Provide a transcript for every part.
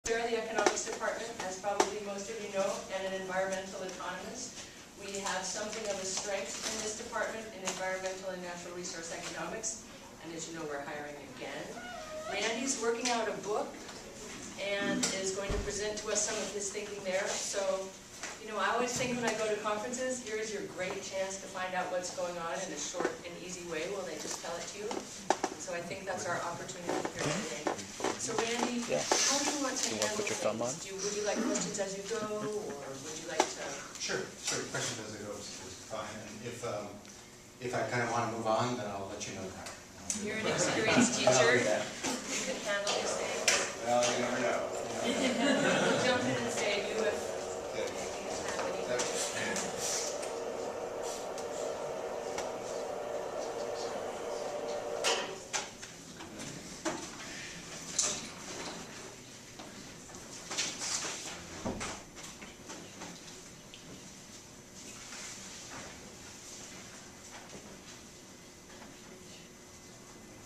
Chair of the Economics Department, as probably most of you know, and an environmental economist. We have something of a strength in this department in environmental and natural resource economics, and as you know, we're hiring again. Randy's working out a book and is going to present to us some of his thinking there. So, you know, I always think when I go to conferences, here's your great chance to find out what's going on in a short and easy way. Will they just tell it to you? So I think that's our opportunity here today. So Randy, how do you want to handle things? Would you like questions as you go, or would you like to? Sure. Questions as I go is fine. And if I kind of want to move on, then I'll let you know that. You're an experienced teacher. You can handle these things. Well, you never know. We'll jump in and save you if anything is happening.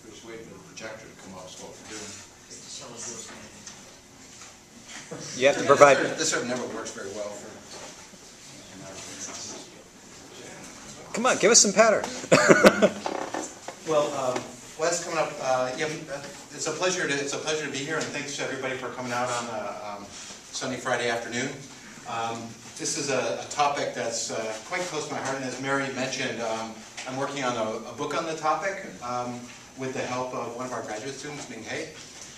Just waiting for the projector to come up, so what we're doing. You have to provide. This sort of never works very well for. Come on, give us some pattern. Well, what's coming up? It's a pleasure to be here, and thanks to everybody for coming out on a sunny Friday afternoon. This is a topic that's quite close to my heart, and as Mary mentioned, I'm working on a book on the topic with the help of one of our graduate students, Ming He.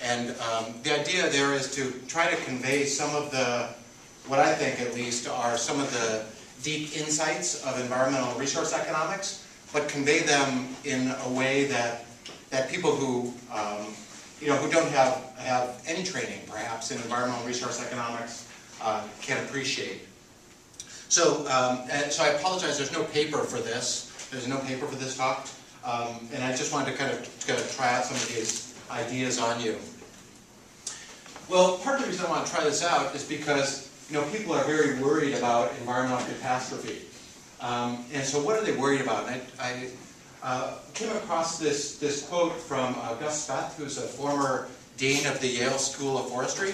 And the idea there is to try to convey some of the, what I think at least, are some of the deep insights of environmental and resource economics, but convey them in a way that people who, who don't have any training, perhaps, in environmental and resource economics can appreciate. So I apologize, there's no paper for this. There's no paper for this talk. And I just wanted to kind of try out some of these ideas on you. Well, part of the reason I want to try this out is because people are very worried about environmental catastrophe. And so what are they worried about? And I came across this quote from Gus Speth, who's a former dean of the Yale School of Forestry.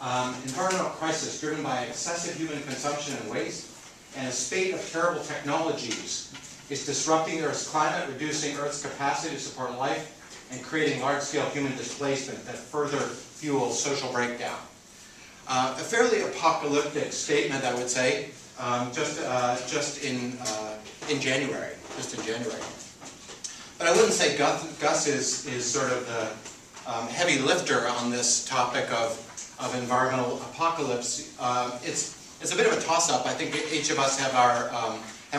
Environmental crisis driven by excessive human consumption and waste and a spate of terrible technologies is disrupting Earth's climate, reducing Earth's capacity to support life, and creating large-scale human displacement that further fuels social breakdown. A fairly apocalyptic statement, I would say, just in January. But I wouldn't say Gus is sort of the heavy lifter on this topic of environmental apocalypse. It's a bit of a toss-up. I think each of us have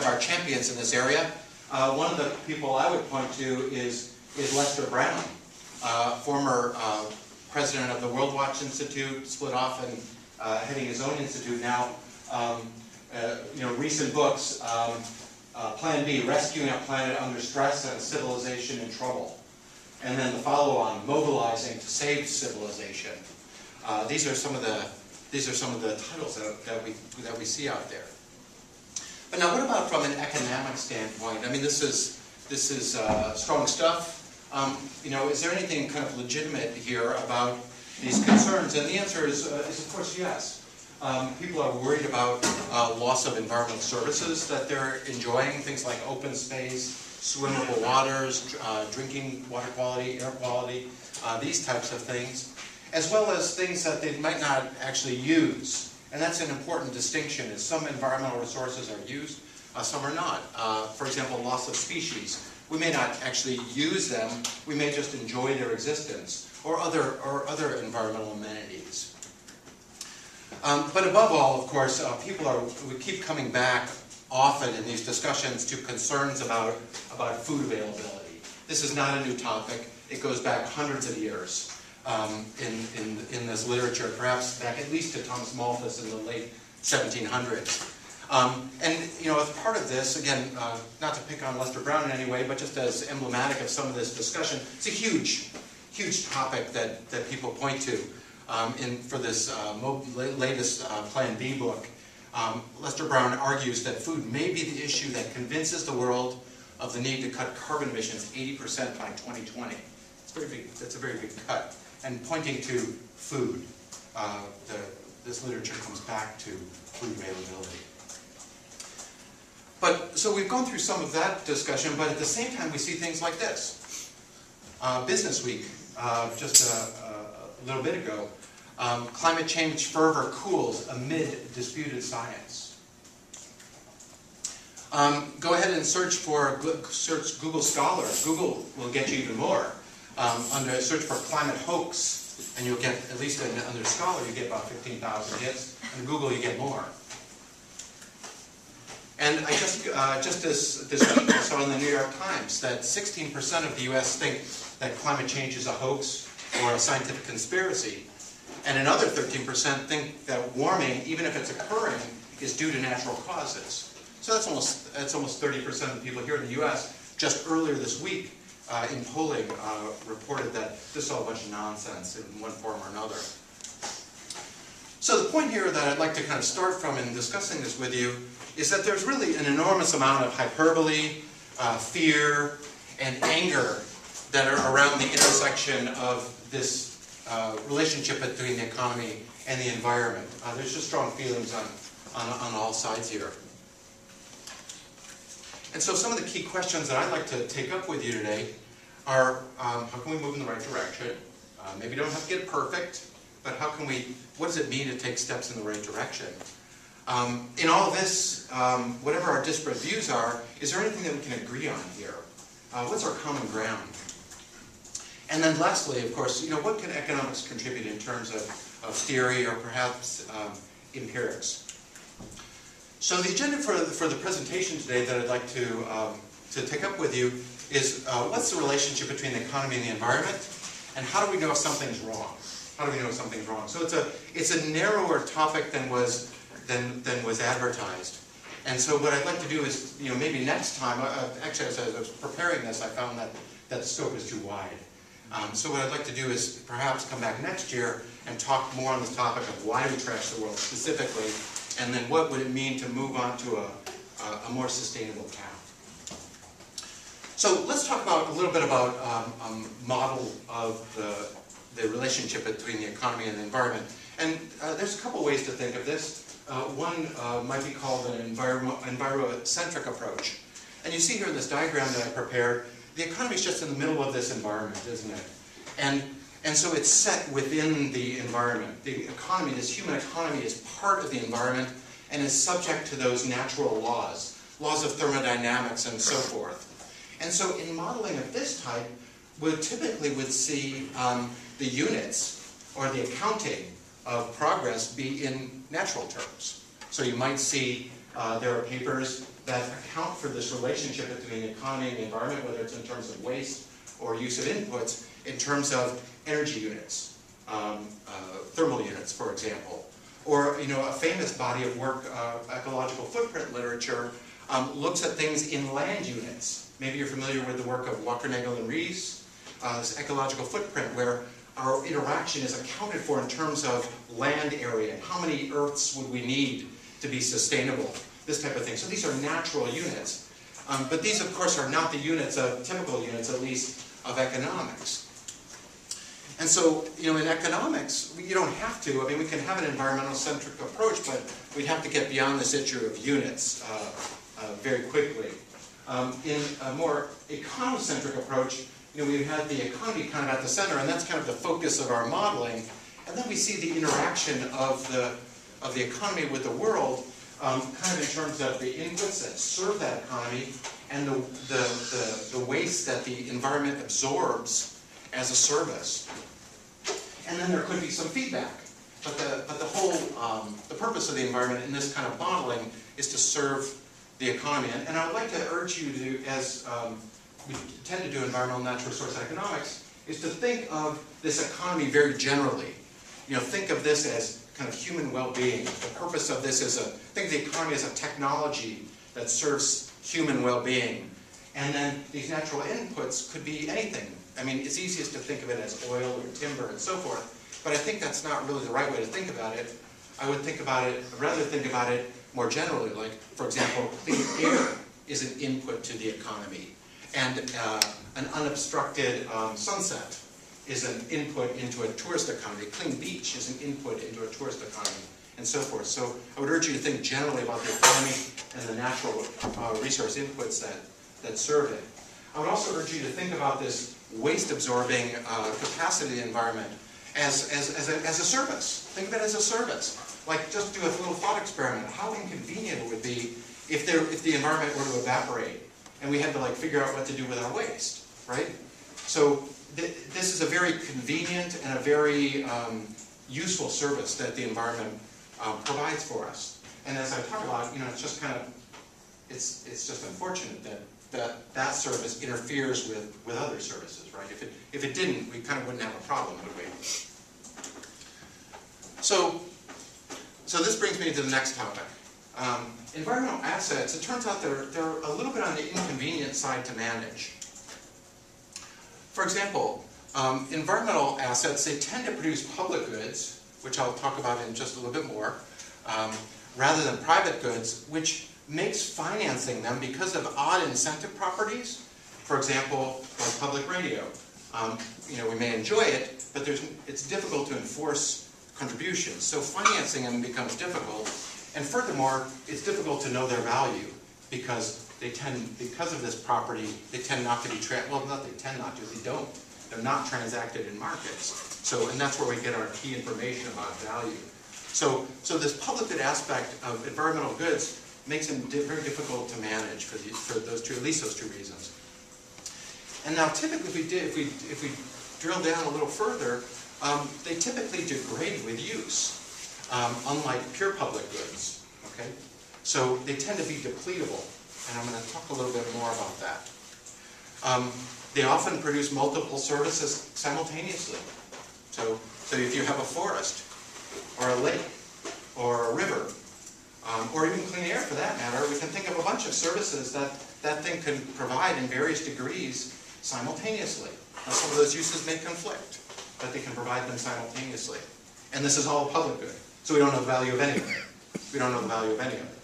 our champions in this area. One of the people I would point to is Lester Brown, former president of the World Watch Institute, split off and heading his own institute now. Recent books, Plan B, Rescuing a Planet Under Stress and a Civilization in Trouble. And then the follow-on, Mobilizing to Save Civilization. These are some of the titles that we see out there. But now, what about from an economic standpoint? I mean, this is strong stuff. Is there anything kind of legitimate here about these concerns? And the answer is of course yes. People are worried about loss of environmental services that they're enjoying, things like open space, swimmable waters, drinking water quality, air quality, these types of things, as well as things that they might not actually use. And that's an important distinction, is some environmental resources are used, some are not. For example, loss of species. We may not actually use them, we may just enjoy their existence, or other environmental amenities. But above all, of course, we keep coming back often in these discussions to concerns about food availability. This is not a new topic. It goes back hundreds of years in this literature, perhaps back at least to Thomas Malthus in the late 1700s. As part of this, again, not to pick on Lester Brown in any way, but just as emblematic of some of this discussion, it's a huge topic that people point to for this latest Plan B book. Lester Brown argues that food may be the issue that convinces the world of the need to cut carbon emissions 80% by 2020. That's a very big cut. And pointing to food. this literature comes back to food availability. But, so we've gone through some of that discussion, but at the same time we see things like this. Business Week, just a little bit ago, climate change fervor cools amid disputed science. Go ahead and search Google Scholar. Google will get you even more. Under search for climate hoax, and you'll get, at least under Scholar, you get about 15,000 hits. And Google, you get more. And I just this week I saw in the New York Times that 16% of the U.S. think that climate change is a hoax or a scientific conspiracy, and another 13% think that warming, even if it's occurring, is due to natural causes. So that's almost 30% of the people here in the U.S. just earlier this week in polling reported that this is all a bunch of nonsense in one form or another. So the point here that I'd like to kind of start from in discussing this with you is that there's really an enormous amount of hyperbole, fear, and anger that are around the intersection of this relationship between the economy and the environment. There's just strong feelings on all sides here. And so some of the key questions that I'd like to take up with you today are, how can we move in the right direction? Maybe you don't have to get perfect, but what does it mean to take steps in the right direction? In all this, whatever our disparate views are, is there anything that we can agree on here? What's our common ground? And then lastly, of course, what can economics contribute in terms of theory or perhaps empirics? So the agenda for the presentation today that I'd like to take up with you is what's the relationship between the economy and the environment, and how do we know if something's wrong? How do we know if something's wrong? So it's a narrower topic than was advertised. And so what I'd like to do is, maybe next time, actually as I was preparing this, I found that the scope is too wide. So what I'd like to do is perhaps come back next year and talk more on this topic of why we trash the world specifically, and then what would it mean to move on to a more sustainable path. So let's talk a little bit about a model of the relationship between the economy and the environment. And there's a couple ways to think of this. One might be called an Ecocentric Approach. And you see here in this diagram that I prepared, the economy is just in the middle of this environment, isn't it? And so it's set within the environment. The economy, this human economy, is part of the environment and is subject to those natural laws of thermodynamics and so forth. And so in modeling of this type, we typically would see the units or the accounting of progress be in natural terms. So you might see there are papers that account for this relationship between the economy and the environment, whether it's in terms of waste or use of inputs, in terms of energy units, thermal units, for example. Or, a famous body of work, ecological footprint literature, looks at things in land units. Maybe you're familiar with the work of Wackernagel and Rees, this ecological footprint, where our interaction is accounted for in terms of land area. How many Earths would we need to be sustainable? This type of thing. So these are natural units. But these, of course, are not the units of, typical units, at least, of economics. And so, in economics, you don't have to. I mean, we can have an environmental-centric approach, but we'd have to get beyond this issue of units very quickly. In a more econocentric approach, we have the economy kind of at the center, and that's kind of the focus of our modeling. And then we see the interaction of the economy with the world, kind of in terms of the inputs that serve that economy and the waste that the environment absorbs as a service. And then there could be some feedback. But the whole, the purpose of the environment in this kind of modeling is to serve the economy. And I would like to urge you to, as we tend to do environmental natural resource economics, is to think of this economy very generally. Think of this as kind of human well-being. The purpose of this is think of the economy as a technology that serves human well-being. And then these natural inputs could be anything. I mean, it's easiest to think of it as oil or timber and so forth, but I think that's not really the right way to think about it. I would rather think about it more generally, like, for example, clean air is an input to the economy, and an unobstructed sunset is an input into a tourist economy. A clean beach is an input into a tourist economy, and so forth. So I would urge you to think generally about the economy and the natural resource inputs that serve it. I would also urge you to think about this waste-absorbing capacity of the environment as a service. Think of it as a service. Like, just do a little thought experiment. How inconvenient it would be if the environment were to evaporate and we had to figure out what to do with our waste, right? So this is a very convenient and a very useful service that the environment provides for us. And as I talk about, it's just it's just unfortunate that service interferes with other services, right? If it didn't, we kind of wouldn't have a problem, would we? So this brings me to the next topic. Environmental assets, it turns out they're a little bit on the inconvenient side to manage. For example, environmental assets, they tend to produce public goods, which I'll talk about in just a little bit more, rather than private goods, which makes financing them, because of odd incentive properties. For example, like public radio. We may enjoy it, but it's difficult to enforce contributions. So financing them becomes difficult. And furthermore, it's difficult to know their value because of this property, they tend not to be, they don't. They're not transacted in markets. So, and that's where we get our key information about value. So this public good aspect of environmental goods makes them very difficult to manage for at least those two reasons. And now, typically, if we drill down a little further, they typically degrade with use, unlike pure public goods. Okay, so they tend to be depletable, and I'm going to talk a little bit more about that. They often produce multiple services simultaneously. So if you have a forest, or a lake, or a river, or even clean air for that matter, we can think of a bunch of services that thing can provide in various degrees simultaneously. Now, some of those uses may conflict, but they can provide them simultaneously. And this is all public good, so we don't know the value of any of it. We don't know the value of any of it.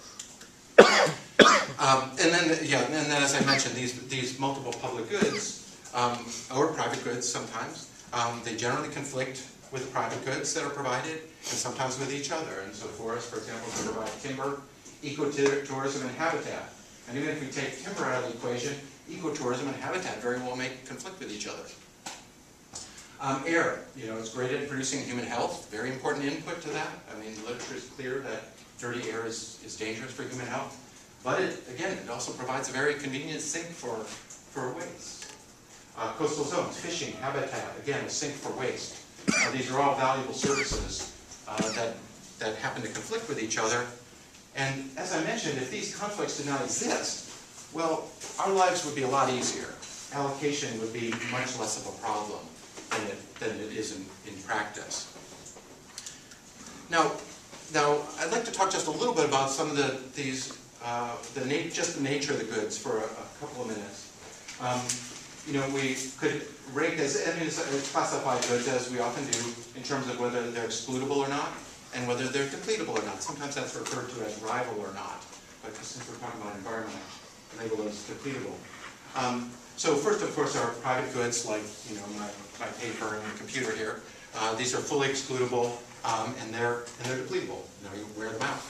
And then, as I mentioned, these multiple public goods, or private goods sometimes, they generally conflict with private goods that are provided, and sometimes with each other. And so forests, for example, can provide timber, ecotourism, and habitat. And even if we take timber out of the equation, ecotourism and habitat very well may conflict with each other. Air, it's great at producing human health, very important input to that. I mean, the literature is clear that dirty air is dangerous for human health. But it also provides a very convenient sink for waste. Coastal zones, fishing, habitat, again, a sink for waste. These are all valuable services that happen to conflict with each other. And as I mentioned, if these conflicts did not exist, well, our lives would be a lot easier. Allocation would be much less of a problem than it is in practice. Now, I'd like to talk just a little bit about some of the nature of the goods for a couple of minutes. We could rank classify goods as we often do in terms of whether they're excludable or not, and whether they're depletable or not. Sometimes that's referred to as rival or not, but since we're talking about environment, I label those depletable. So first, of course, are private goods like my paper and the computer here. These are fully excludable, and they're depletable. You wear them out,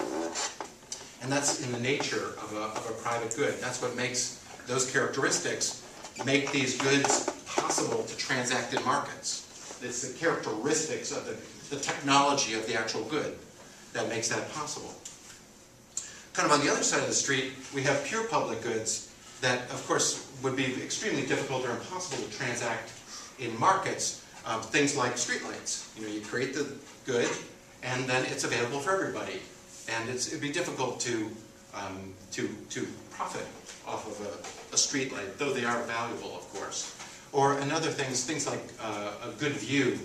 and that's in the nature of a private good. That's what makes those characteristics make these goods possible to transact in markets. It's the characteristics of the technology of the actual good that makes that possible. Kind of on the other side of the street, we have pure public goods that, of course, would be extremely difficult or impossible to transact in markets. Things like streetlights. You create the good, and then it's available for everybody. And it'd be difficult to profit off of a streetlight, though they are valuable, of course. Or another things like a good view,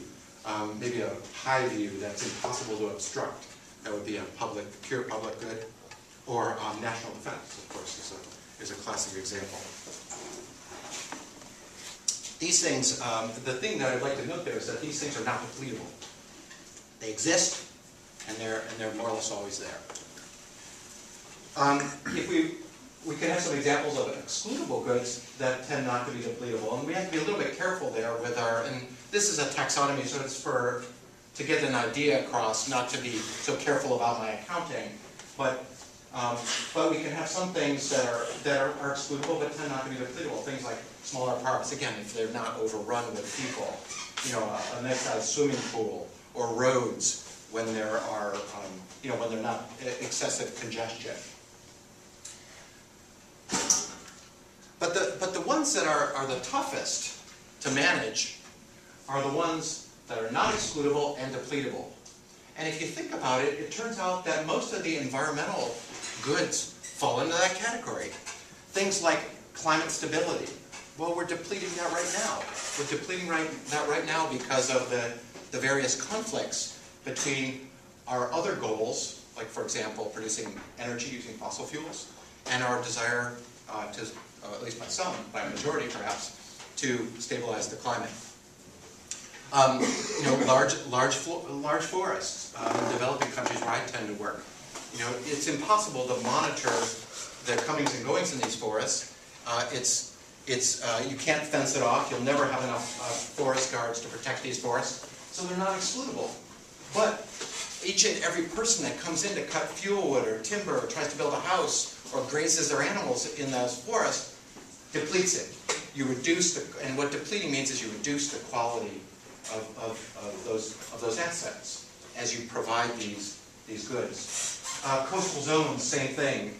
maybe a high view that's impossible to obstruct. That would be a pure public good. Or national defense, of course, is a classic example. These things, the thing that I'd like to note there is that these things are not depletable. They exist, and they're more or less always there. If we can have some examples of excludable goods that tend not to be depletable, and we have to be a little bit careful there with This is a taxonomy, so it's to get an idea across, not to be so careful about my accounting, but we can have some things that are excludable but tend not to be depletable. Things like smaller parks, again, if they're not overrun with people. A nice swimming pool or roads when there are, when they're not excessive congestion. But the ones that are the toughest to manage are the ones that are not excludable and depletable. And if you think about it, it turns out that most of the environmental goods fall into that category. Things like climate stability. Well, we're depleting that right now. We're depleting that right now because of the various conflicts between our other goals, like, for example, producing energy using fossil fuels, and our desire to, at least by some, by a majority perhaps, to stabilize the climate. Large forests in developing countries where I tend to work. It's impossible to monitor the comings and goings in these forests. You can't fence it off. You'll never have enough forest guards to protect these forests, so they're not excludable. But each and every person that comes in to cut fuel wood or timber or tries to build a house or grazes their animals in those forests depletes it. You reduce and what depleting means is you reduce the quality of those assets as you provide these goods. Coastal zones, same thing.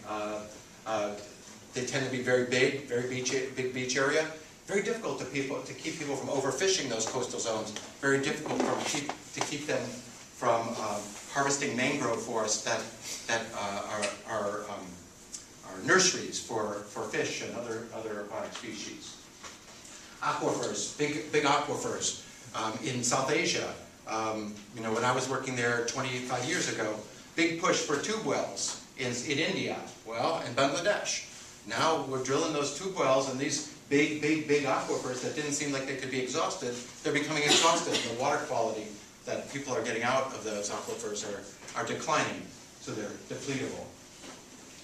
They tend to be very big, big beach area. Very difficult to keep people from overfishing those coastal zones. Very difficult to keep them from harvesting mangrove forests that are nurseries for fish and other aquatic species. Aquifers, big aquifers in South Asia. When I was working there 25 years ago, big push for tube wells in India, in Bangladesh. Now we're drilling those tube wells, and these big aquifers that didn't seem like they could be exhausted, they're becoming exhausted. The water quality that people are getting out of those aquifers are declining, so they're depletable.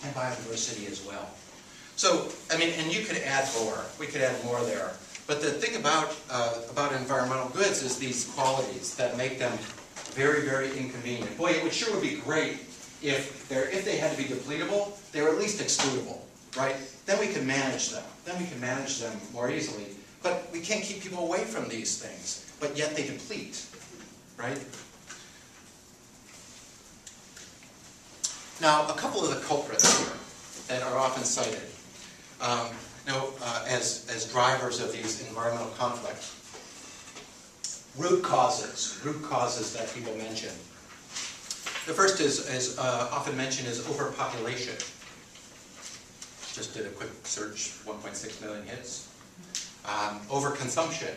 And biodiversity as well. So, and you could add more. We could add more there. But the thing about environmental goods is these qualities that make them very, very inconvenient. Boy, it sure would be great if they had to be depletable, they were at least excludable, right? Then we can manage them. Then we can manage them more easily. But we can't keep people away from these things, but yet they deplete, right? Now, a couple of the culprits here that are often cited as drivers of these environmental conflicts. Root causes that people mention. The first is often mentioned is overpopulation. Just did a quick search, 1.6 million hits. Overconsumption,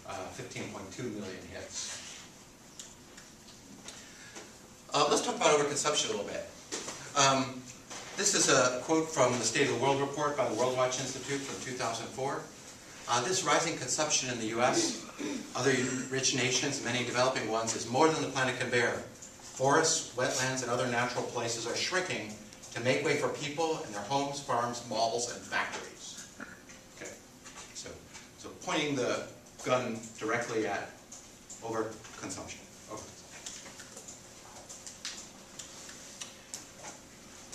15.2 million hits. Let's talk about overconsumption a little bit. This is a quote from the State of the World report by the World Watch Institute from 2004. This rising consumption in the U.S., other rich nations, many developing ones, is more than the planet can bear. Forests, wetlands, and other natural places are shrinking to make way for people and their homes, farms, malls, and factories. Okay, so pointing the gun directly at overconsumption.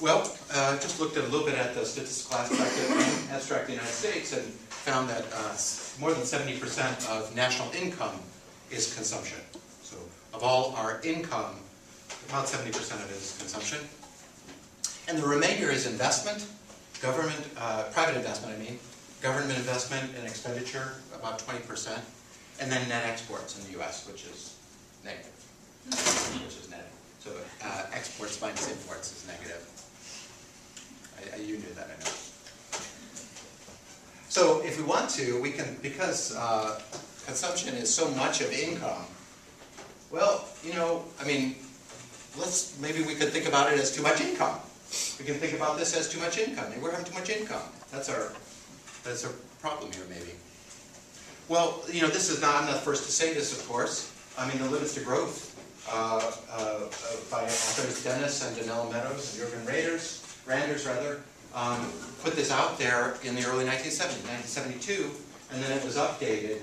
Well, just looked a little bit at the statistical abstract of the United States and found that more than 70% of national income is consumption. So of all our income, about 70% of it is consumption. And the remainder is investment, private investment, government investment and expenditure, about 20%, and then net exports in the U.S., which is negative. So exports minus imports is negative. You knew that, I know. So if we want to, we can, because consumption is so much of income, well, maybe we could think about it as too much income. We can think about this as too much income. Maybe we're having too much income. That's our problem here, maybe. Well, this is not, I'm not the first to say this, of course. The Limits to Growth by authors Dennis and Danelle Meadows and Jürgen Randers, put this out there in the early 1970s, 1972, and then it was updated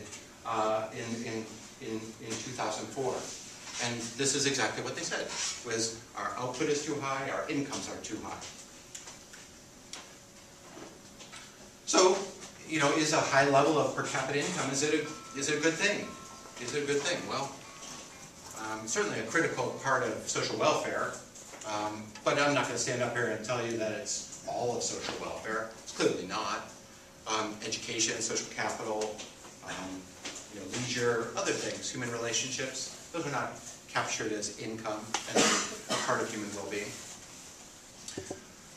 in in 2004. And this is exactly what they said, was our output is too high, our incomes are too high. So, you know, is a high level of per capita income, is it a good thing? Is it a good thing? Well, certainly a critical part of social welfare, but I'm not going to stand up here and tell you that it's all of social welfare. It's clearly not. Education, social capital, you know, leisure, other things, human relationships, those are not captured as income and a part of human well-being.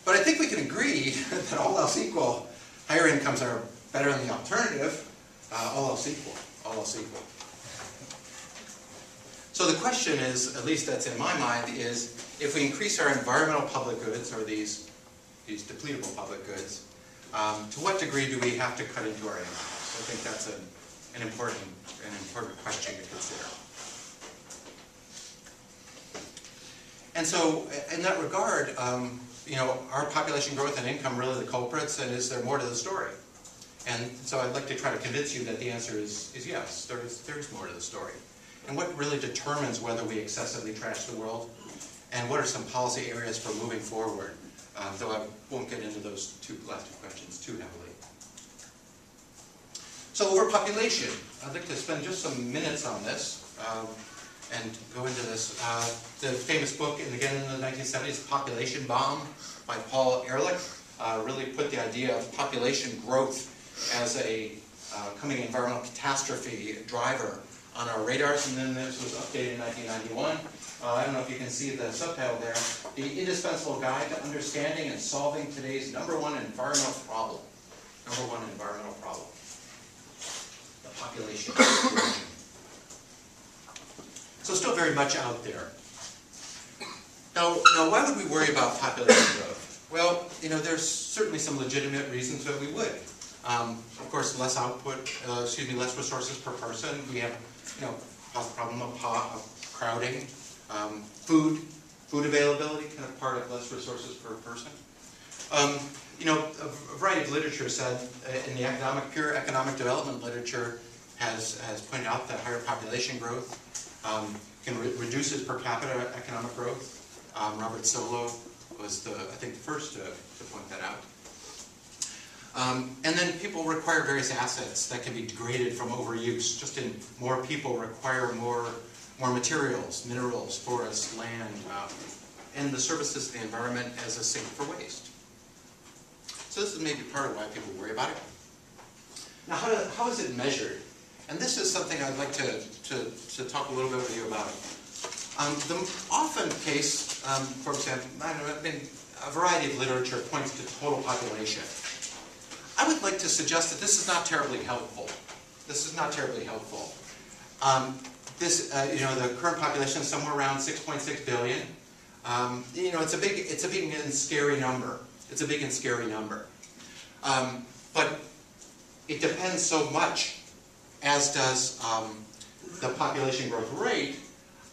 But I think we can agree that all else equal, higher incomes are better than the alternative, all else equal, all else equal. So the question is, at least that's in my mind, is if we increase our environmental public goods, or these depletable public goods, to what degree do we have to cut into our incomes? I think that's an important question to consider. And so, in that regard, you know, are population growth and income really the culprits, and is there more to the story? And so I'd like to try to convince you that the answer is yes, there is more to the story. And what really determines whether we excessively trash the world, and what are some policy areas for moving forward, though I won't get into those last two questions too heavily. So overpopulation, I'd like to spend just some minutes on this and go into this. The famous book, and again in the 1970s, Population Bomb by Paul Ehrlich, really put the idea of population growth as a coming environmental catastrophe driver on our radars, and then this was updated in 1991. I don't know if you can see the subtitle there, The Indispensable Guide to Understanding and Solving Today's #1 Environmental Problem. #1 environmental problem. The population. So still very much out there. Now, why would we worry about population growth? Well, you know, there's certainly some legitimate reasons that we would. Of course, less output, less resources per person. We have, you know, the problem of crowding, food availability, kind of part of less resources per person. You know, a variety of literature said in the pure economic development literature has pointed out that higher population growth can reduces per capita economic growth. Robert Solow was I think the first to point that out. And then people require various assets that can be degraded from overuse. Just in more people require more materials, minerals, forests, land, and the services to the environment as a sink for waste. So this is maybe part of why people worry about it. Now, how is it measured? And this is something I'd like to talk a little bit with you about. The often case, for example, a variety of literature points to total population. I would like to suggest that this is not terribly helpful. This is not terribly helpful. You know, the current population is somewhere around 6.6 billion. You know, it's a big and scary number. It's a big and scary number. But it depends so much, as does the population growth rate,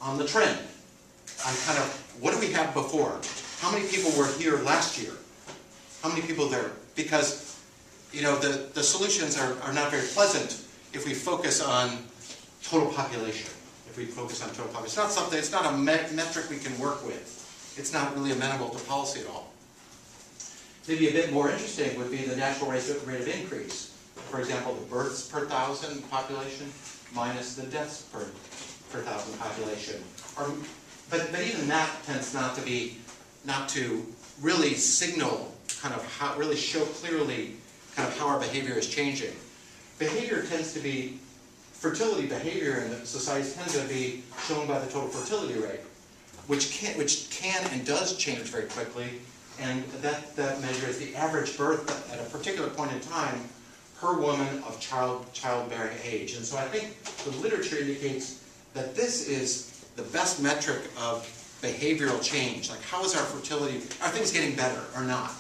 on the trend. On kind of, what do we have before? How many people were here last year? How many people there? Because, you know, the solutions are not very pleasant if we focus on total population. If we focus on total population. It's not a metric we can work with. It's not really amenable to policy at all. Maybe a bit more interesting would be the natural rate of increase. For example, the births per thousand population minus the deaths per thousand population. But even that tends not to really signal kind of really show clearly kind of how our behavior is changing. Behavior tends to be, fertility behavior in societies tends to be shown by the total fertility rate, which can and does change very quickly, and that measures the average birth at a particular point in time per woman of childbearing age. And so I think the literature indicates that this is the best metric of behavioral change. Like, how is our fertility, are things getting better or not?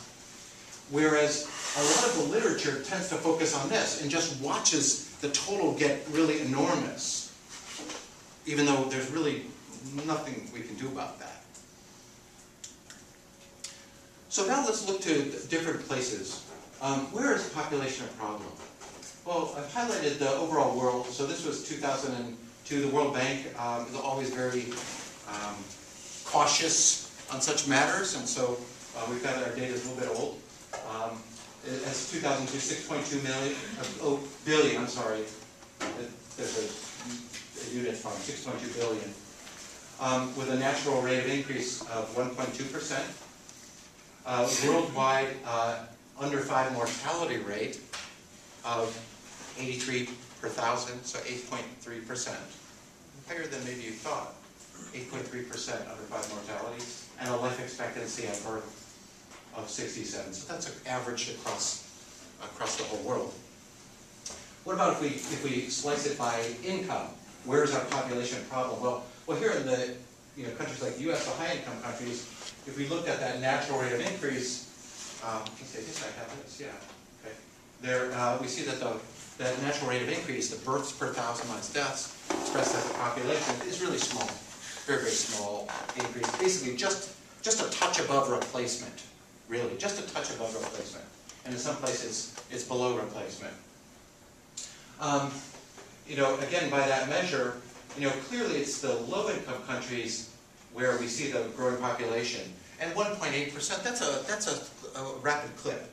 Whereas a lot of the literature tends to focus on this and just watches the total get really enormous, even though there's really nothing we can do about that. So now let's look to different places. Where is population a problem? Well, I've highlighted the overall world. So this was 2002 to the World Bank is always very cautious on such matters, and so we've got our data is a little bit old. As 2002, 6.2 billion, I'm sorry, there's a unit from 6.2 billion, with a natural rate of increase of 1.2%. Worldwide under 5 mortality rate of 83 per thousand, so 8.3%. Higher than maybe you thought. 8.3% under 5 mortality, and a life expectancy at birth of 67. So that's an average across the whole world. What about if we slice it by income? Where's our population problem? Well, here in the countries like the U.S., the high-income countries, if we looked at that natural rate of increase, I guess I have this, yeah. Okay. There, we see that that natural rate of increase, the births per thousand minus deaths, expressed as a population, is really small. Very, very small increase. Basically, just a touch above replacement. Really, just a touch above replacement. And in some places, it's below replacement. Again, by that measure, clearly it's the low-income countries where we see the growing population. And 1.8%, that's a rapid clip.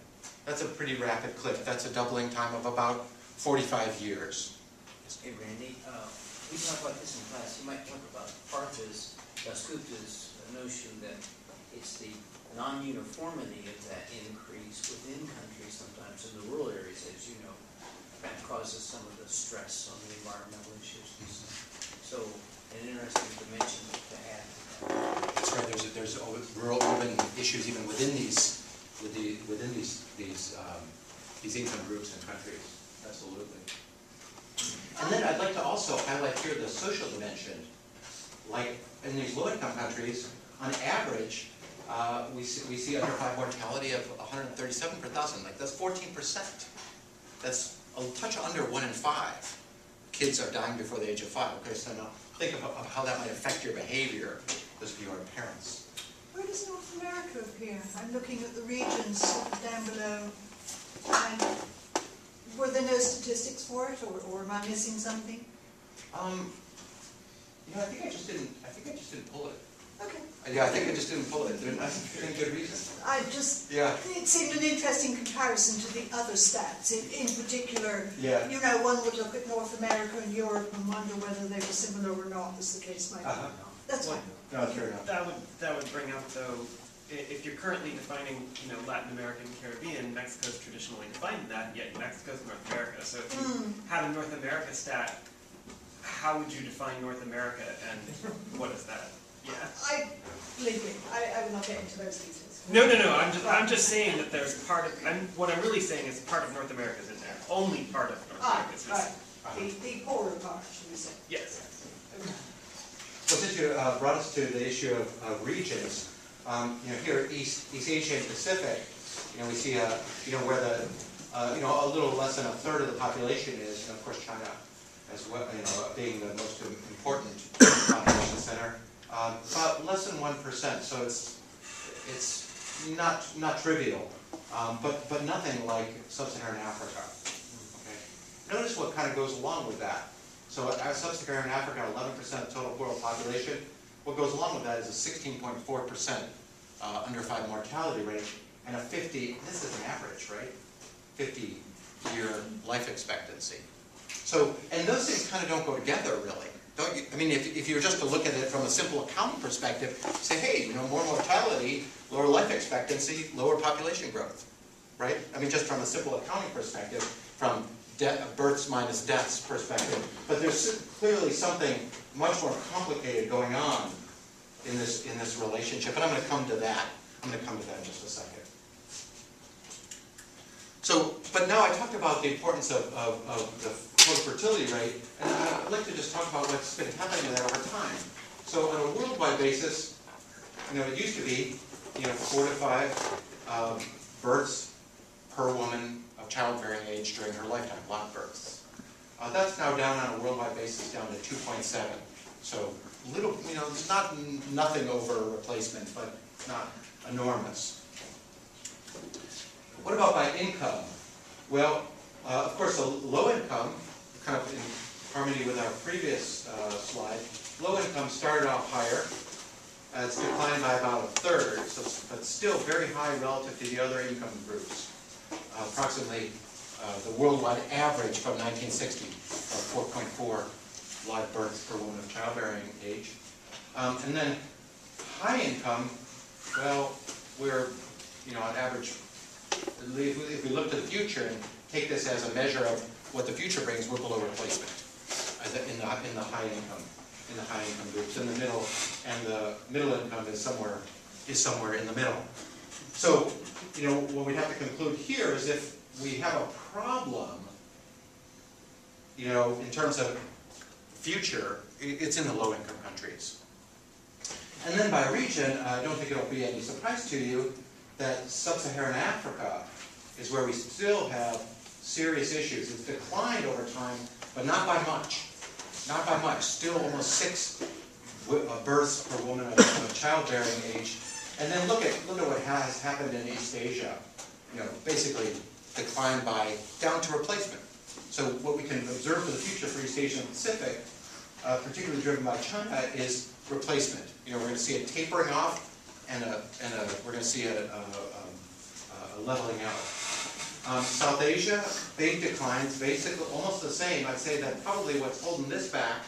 That's a pretty rapid clip. That's a doubling time of about 45 years. Hey, Randy, we talk about this in class. You might talk about Partha's, Dasgupta's notion that it's the non-uniformity of that increase within countries, sometimes in the rural areas, as you know, that causes some of the stress on the environmental issues. So, an interesting dimension to add. That's right. There's rural urban issues even within these income groups and countries. Absolutely. And then I'd like to also highlight here the social dimension. Like in these low-income countries, on average, we see under 5 mortality of 137 per thousand. Like that's 14%. That's a touch under 1 in 5 kids are dying before the age of 5. Okay, so now think of how that might affect your behavior as your parents. Where does North America appear? I'm looking at the regions down below. And were there no statistics for it, or am I missing something? I think I just didn't pull it. Okay. Yeah, I think I just didn't pull it. That's a good reason. It seemed an interesting comparison to the other stats. In particular, yeah. One would look at North America and Europe and wonder whether they were similar or not, as the case might be. That's fine. No, fair enough. That would bring up, though, if you're currently defining, Latin America and Caribbean, Mexico's traditionally defined that, yet Mexico's North America. So if you had a North America stat, how would you define North America, and what is that? Yeah. Believe me, I will not get into those details. No. I'm just saying that there's part of. What I'm really saying is part of North America's in there. Only part of North America's. Right. The poorer part, should we say? Yes. Well, since you brought us to the issue of regions, here East Asia and Pacific, we see where the a little less than a third of the population is, and of course China as well, being the most important population center. About less than 1%, so it's not trivial, but nothing like sub-Saharan Africa. Okay. Notice what kind of goes along with that. So sub-Saharan Africa, 11% of total world population. What goes along with that is a 16.4% under 5 mortality rate and a 50. This is an average, right? 50-year life expectancy. So, and those things kind of don't go together, really. Don't you? I mean, if you were just to look at it from a simple accounting perspective, say, hey, more mortality, lower life expectancy, lower population growth, right? I mean, just from a simple accounting perspective, from births minus deaths perspective. But there's clearly something much more complicated going on in this relationship, and I'm going to come to that. I'm going to come to that in just a second. So, but now I talked about the importance of the total fertility rate, and I'd like to just talk about what's been happening there over time. So on a worldwide basis, it used to be, 4 to 5 births per woman of childbearing age during her lifetime, block births. That's now down on a worldwide basis down to 2.7. So little, nothing over replacement, but not enormous. What about by income? Well, of course, the low income, kind of harmony with our previous slide. Low income started off higher. It's declined by about a third, but still very high relative to the other income groups. Approximately the worldwide average from 1960 of 4.4 live births per woman of childbearing age. And then high income, well, we're, on average, if we look to the future and take this as a measure of what the future brings, we're below replacement in the high income groups. In the middle, and the middle income is somewhere in the middle. So, what we have to conclude here is if we have a problem, in terms of future, it's in the low income countries. And then by region, I don't think it'll be any surprise to you that sub-Saharan Africa is where we still have serious issues. It's declined over time, but not by much. Not by much. Still almost 6 births per woman of childbearing age. And then look at what has happened in East Asia. Basically declined down to replacement. So what we can observe for the future for East Asia and Pacific, particularly driven by China, is replacement. We're going to see a tapering off, and we're going to see a leveling out. South Asia, big declines, basically almost the same. I'd say that probably what's holding this back,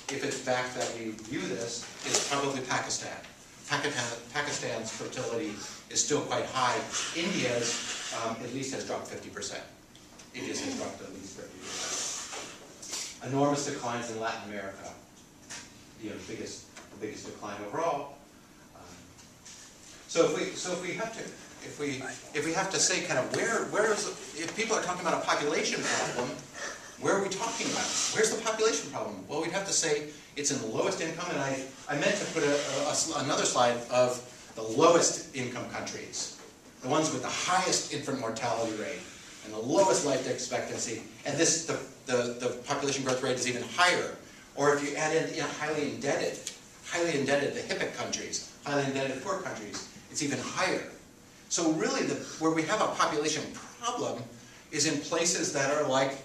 if it's back that we view this, is probably Pakistan. Pakistan's fertility is still quite high. India's at least has dropped 50%. India's has dropped at least 50%. Enormous declines in Latin America. The biggest decline overall. So if we have to say kind of if people are talking about a population problem, where are we talking about? Where's the population problem? Well, we'd have to say it's in the lowest income, and I meant to put another slide of the lowest income countries, the ones with the highest infant mortality rate and the lowest life expectancy, and the population growth rate is even higher. Or if you add in highly indebted, the HIPC countries, highly indebted poor countries, it's even higher. So really, where we have a population problem is in places that are like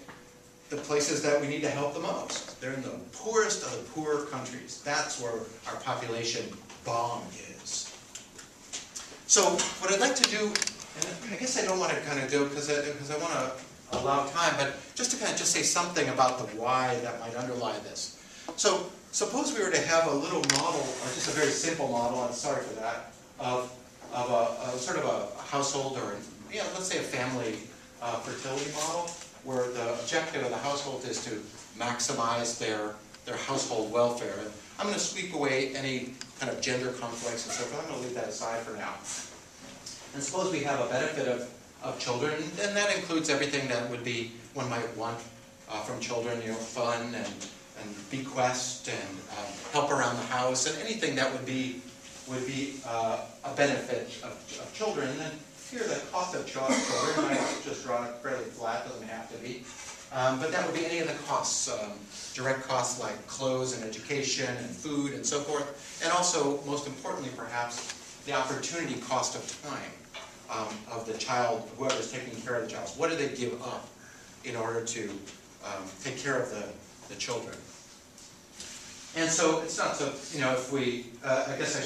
the places that we need to help the most. They're in the poorest of the poor countries. That's where our population bomb is. So what I'd like to do, and I guess I don't want to kind of do it because I want to allow time, but just to kind of just say something about the why that might underlie this. So suppose we were to have a little model, or just a very simple model, I'm sorry for that, of a sort of a household, or let's say a family fertility model, where the objective of the household is to maximize their household welfare. And I'm going to sweep away any kind of gender conflicts and so forth. I'm going to leave that aside for now. And suppose we have a benefit of children, and that includes everything that one might want from children, fun and bequest and help around the house, and anything that would be a benefit of children. And then here the cost of children, I just draw it fairly flat, doesn't have to be. But that would be any of the costs, direct costs like clothes and education and food and so forth. And also, most importantly perhaps, the opportunity cost of time of the child, whoever's taking care of the child. What do they give up in order to take care of the children? And so it's not so, if we, I guess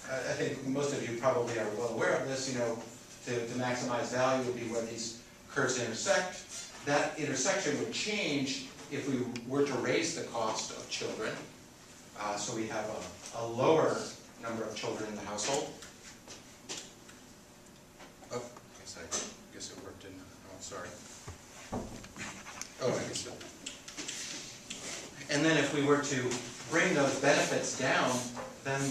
I think most of you probably are well aware of this, to maximize value would be where these curves intersect. That intersection would change if we were to raise the cost of children. So we have a lower number of children in the household. Oh, I guess it worked, didn't it? Oh, sorry. Oh, I guess so. And then if we were to bring those benefits down, then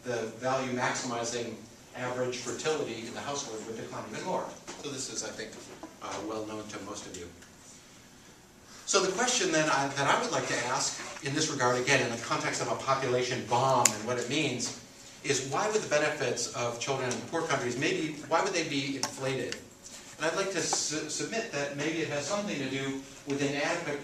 the value maximizing average fertility in the household would decline even more. So this is, I think, well known to most of you. So the question then that I would like to ask in this regard, again, in the context of a population bomb and what it means, is why would the benefits of children in poor countries, why would they be inflated? And I'd like to submit that maybe it has something to do with inadequate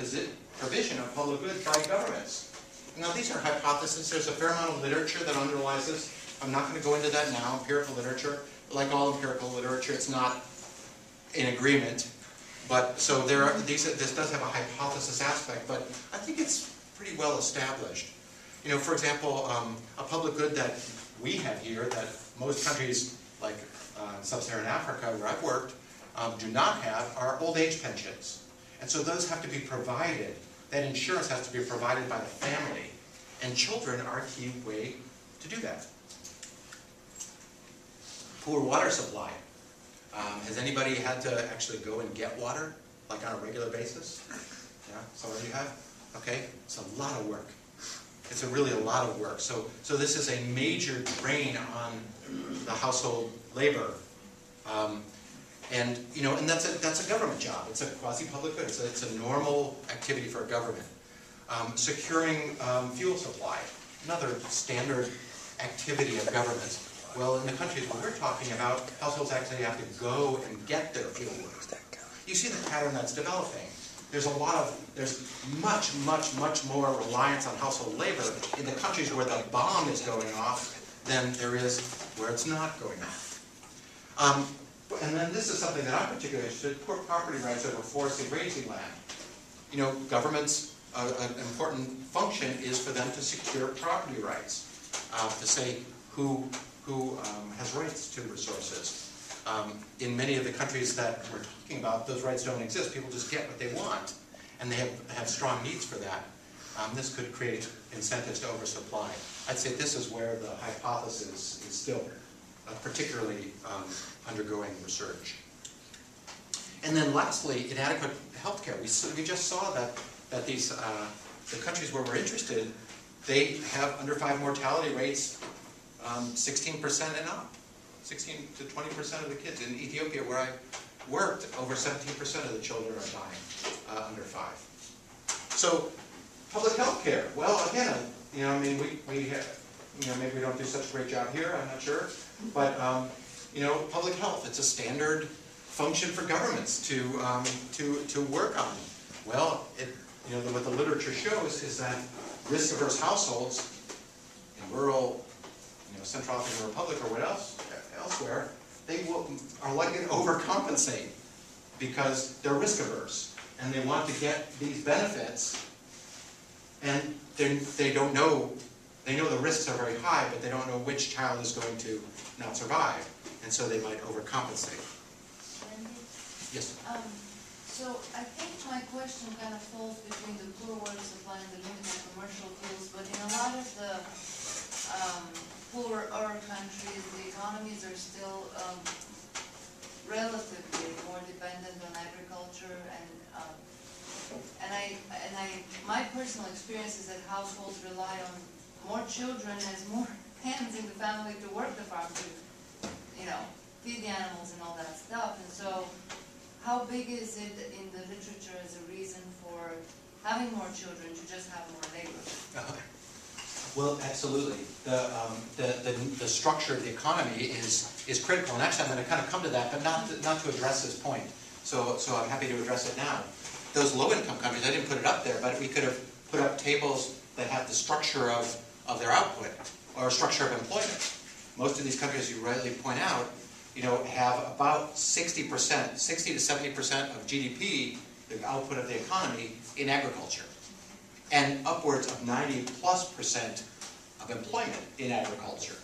provision of public goods by governments. Now these are hypotheses. There's a fair amount of literature that underlies this. I'm not going to go into that now. Empirical literature, like all empirical literature, it's not in agreement. But so this does have a hypothesis aspect, but I think it's pretty well established. You know, for example, a public good that we have here that most countries like sub-Saharan Africa, where I've worked, do not have are old age pensions. And so those have to be provided. That insurance has to be provided by the family. And children are a key way to do that. Poor water supply. Has anybody had to actually go and get water, like on a regular basis? Yeah, some of you have? Okay, it's a lot of work. It's really a lot of work. So this is a major drain on the household labor. And you know, and that's a government job. It's a quasi-public good. It's a normal activity for a government. Securing fuel supply, another standard activity of governments. Well, in the countries where we're talking about, households actually have to go and get their fuel. You see the pattern that's developing. There's much more reliance on household labor in the countries where the bomb is going off than there is where it's not going off. And then this is something that I'm particularly interested in, poor property rights over forest and grazing land. You know, governments, an important function is for them to secure property rights, to say who has rights to resources. In many of the countries that we're talking about, those rights don't exist. People just get what they want, and they have strong needs for that. This could create incentives to oversupply. I'd say this is where the hypothesis is still particularly undergoing research. And then lastly, inadequate health care. We just saw that these the countries where we're interested, they have under 5 mortality rates 16% and up. 16 to 20% of the kids. In Ethiopia, where I worked, over 17% of the children are dying under 5. So, public health care. Well, again, you know, I mean, we have, you know, maybe we don't do such a great job here. I'm not sure, but you know, public health. It's a standard function for governments to work on. Well, you know, what the literature shows is that risk-averse households in rural, you know, Central African Republic or elsewhere, they are likely to overcompensate because they're risk-averse and they want to get these benefits, and they don't know. They know the risks are very high, but they don't know which child is going to not survive, and so they might overcompensate. Randy? Yes. So I think my question kind of falls between the poor water supply and the limited commercial fuels, but in a lot of the poorer countries, the economies are still relatively more dependent on agriculture, and my personal experience is that households rely on more children as more hands in the family to work the farm, to, you know, feed the animals and all that stuff. And so, how big is it in the literature as a reason for having more children to just have more labor? Well, absolutely. The structure of the economy is critical, and actually I'm going to kind of come to that, but not to address this point. So I'm happy to address it now. Those low-income countries, I didn't put it up there, but we could have put up tables that have the structure of their output or structure of employment. Most of these countries, you rightly point out, you know, have about 60%, 60 to 70% of GDP, the output of the economy, in agriculture, and upwards of 90+% of employment in agriculture.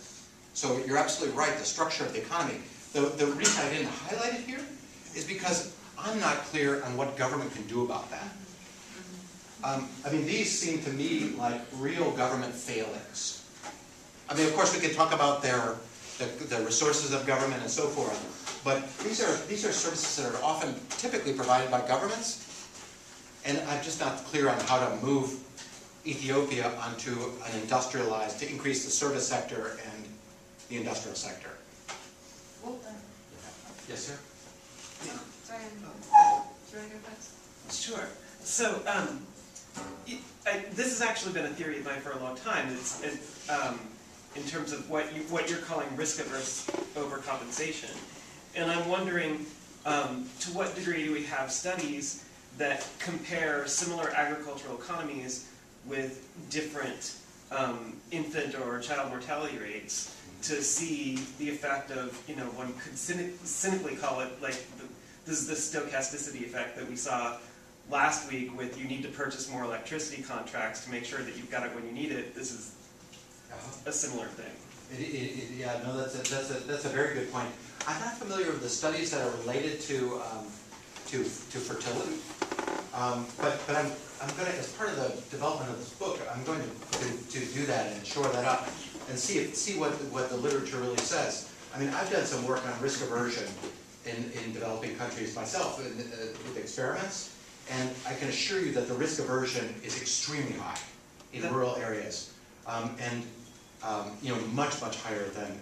So you're absolutely right, the structure of the economy. The reason I didn't highlight it here is because I'm not clear on what government can do about that. I mean, these seem to me like real government failings. I mean, of course, we can talk about the resources of government and so forth, but these are services that are often typically provided by governments, and I'm just not clear on how to move Ethiopia onto an industrialized, to increase the service sector and the industrial sector. Well, Yes, sir? sorry, should I go first? Sure. So, this has actually been a theory of mine for a long time. It's in terms of what you're calling risk-averse overcompensation, and I'm wondering to what degree do we have studies that compare similar agricultural economies with different infant or child mortality rates to see the effect of, you know, one could cynically call it like this is the stochasticity effect that we saw last week with you need to purchase more electricity contracts to make sure that you've got it when you need it. This is a similar thing. Yeah, no, that's a very good point. I'm not familiar with the studies that are related to fertility, but I'm going to, as part of the development of this book, I'm going to do that and shore that up and see what the literature really says. I mean, I've done some work on risk aversion in developing countries myself with experiments, and I can assure you that the risk aversion is extremely high in rural areas, and you know, much higher than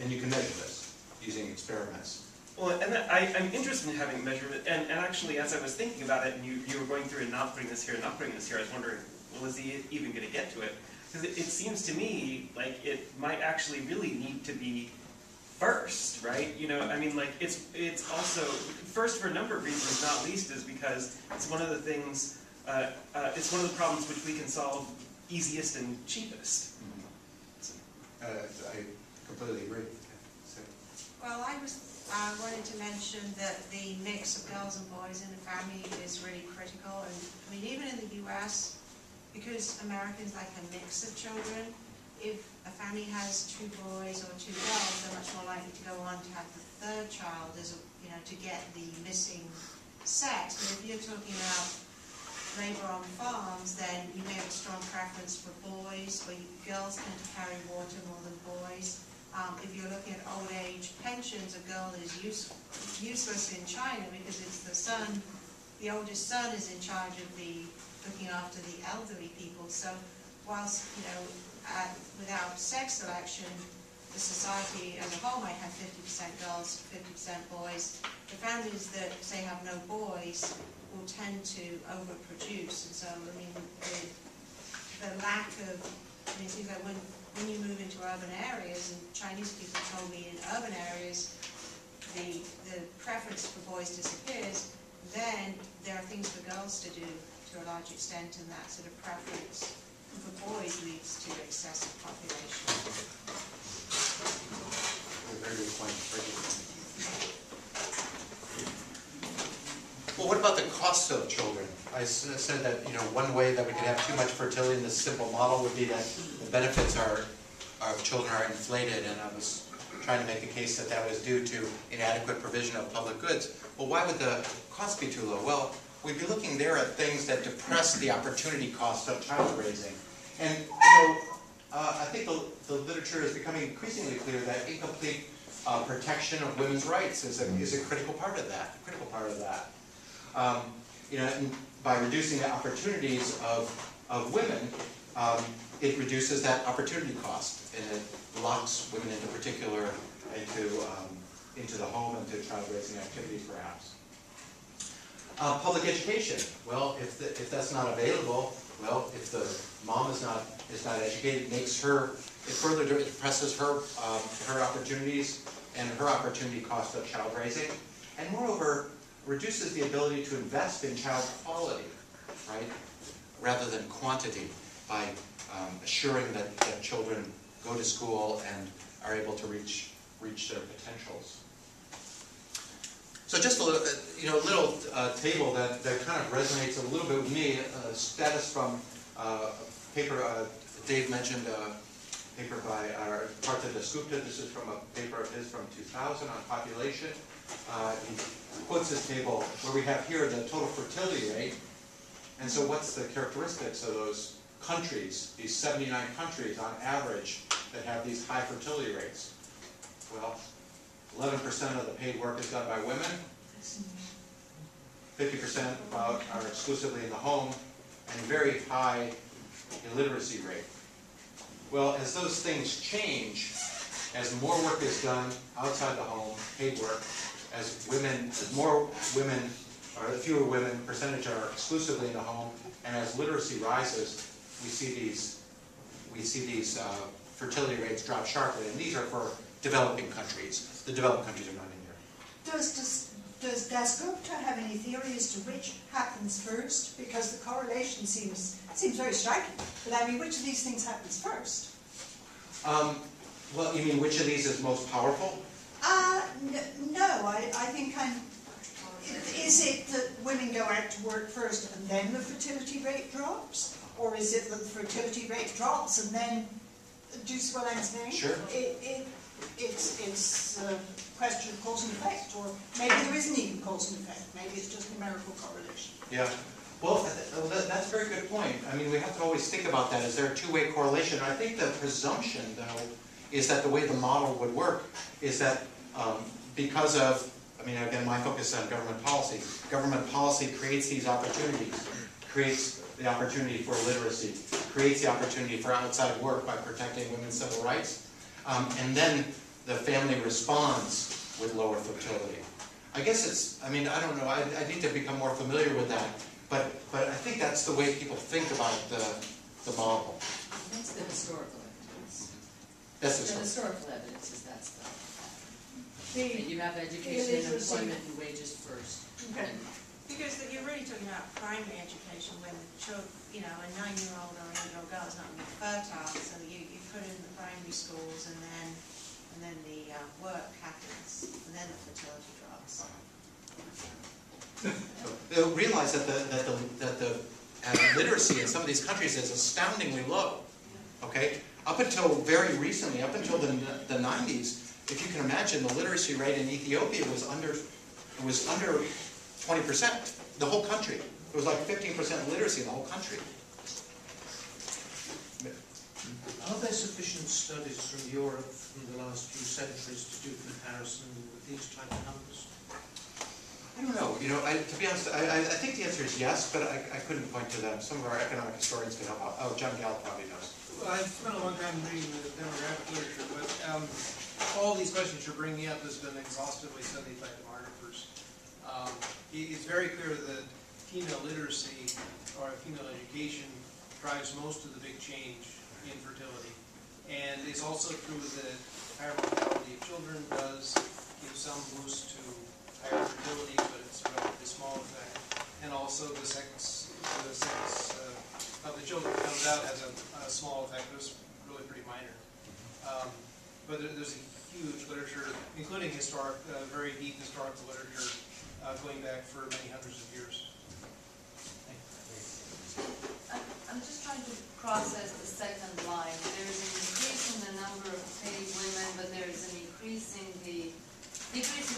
and you can measure this using experiments. Well, and I'm interested in having measurement, and actually, as I was thinking about it, and you were going through and not putting this here and not putting this here, I was wondering, well, is he even going to get to it? Because it seems to me like it might actually really need to be first, right? You know, I mean, like it's also first for a number of reasons, not least is because it's one of the things, it's one of the problems which we can solve easiest and cheapest. I completely agree. So. Well, I wanted to mention that the mix of girls and boys in the family is really critical. And I mean, even in the US, because Americans like a mix of children, if a family has 2 boys or 2 girls, they're much more likely to go on to have the 3rd child as a, you know, to get the missing sex. But if you're talking about labor on farms, then you may have a strong preference for boys, or girls tend to carry water more than boys. If you're looking at old age pensions, a girl is useless in China because it's the son, the oldest son is in charge of looking after the elderly people. So whilst, you know, without sex selection, the society as a whole might have 50% girls, 50% boys. The families that say have no boys will tend to overproduce, and so I mean the lack of, I mean, it seems like when you move into urban areas, and Chinese people told me in urban areas the preference for boys disappears, then there are things for girls to do to a large extent, and that sort of preference for boys leads to excessive population. Very good point. Very good point. Well, what about the cost of children? I said that, you know, one way that we could have too much fertility in this simple model would be that the benefits of children are inflated, and I was trying to make the case that that was due to inadequate provision of public goods. Well, why would the cost be too low? Well, we'd be looking there at things that depress the opportunity cost of child raising. And, you know, I think the literature is becoming increasingly clear that incomplete protection of women's rights is a critical part of that. You know, and by reducing the opportunities of women, it reduces that opportunity cost, and it locks women into particular into the home and to child raising activities, perhaps. Public education. Well, if that's not available, well, if the mom is not educated, it further depresses her opportunities and her opportunity cost of child raising, and moreover, reduces the ability to invest in child quality, right, rather than quantity, by assuring that children go to school and are able to reach their potentials. So just a little table that kind of resonates a little bit with me. Status from a paper Dave mentioned, a paper by Partha Dasgupta. This is from a paper of his from 2000 on population. He quotes this table where we have here the total fertility rate. And so what's the characteristics of those countries, these 79 countries on average that have these high fertility rates? Well, 11% of the paid work is done by women. 50% are exclusively in the home, and very high illiteracy rate. Well, as those things change, as more work is done outside the home, paid work, as more women, or fewer women percentage are exclusively in the home, and as literacy rises, we see these fertility rates drop sharply, and these are for developing countries. The developed countries are not in here. Does Dasgupta have any theory as to which happens first? Because the correlation seems very striking. But I mean, which of these things happens first? Well, you mean which of these is most powerful? No, I think Is it that women go out to work first and then the fertility rate drops? Or is it that the fertility rate drops and then, do you see what I'm saying? Sure. It's a question of cause and effect, or maybe there isn't even cause and effect, maybe it's just numerical correlation. Yeah. Well, that's a very good point. I mean, we have to always think about that. Is there a two-way correlation? I think the presumption, though, is that the way the model would work is that because of, I mean, again, my focus is on government policy. Government policy creates these opportunities, creates the opportunity for literacy, creates the opportunity for outside work by protecting women's civil rights, and then the family responds with lower fertility. I guess it's, I mean, I don't know, I need to become more familiar with that, but I think that's the way people think about the model. That's the historical evidence. That's The the historical evidence is that stuff. The You have education and illiteracy. employment and wages first. Okay. Because you're really talking about primary education when a 9-year-old or an 8-year-old girl is not going to be fertile, so you put in the primary schools and then the work happens, and then the fertility drops. They'll realize that the literacy in some of these countries is astoundingly low. Okay, up until very recently, up until the 90s, if you can imagine, the literacy rate in Ethiopia was under 20%. The whole country. It was like 15% literacy in the whole country. Are there sufficient studies from Europe from the last few centuries to do comparison with these type of numbers? I don't know. You know, to be honest, I think the answer is yes, but I couldn't point to them. Some of our economic historians can help out. Oh, John Gallup probably knows. Well, I've spent a long time reading the demographic literature, but all these questions you're bringing up has been exhaustively studied by demographers. It's very clear that female literacy or female education drives most of the big change in fertility. And it's also true that higher mortality of children does give some boost to higher fertility, but it's a relatively small effect. And also the sex of the children that comes out has a small effect, but it's really pretty minor. But there's a huge literature, including very deep historical literature, going back for many hundreds of years. I'm just trying to process the second line. There's an increase in the number of paid women, but there's an decrease in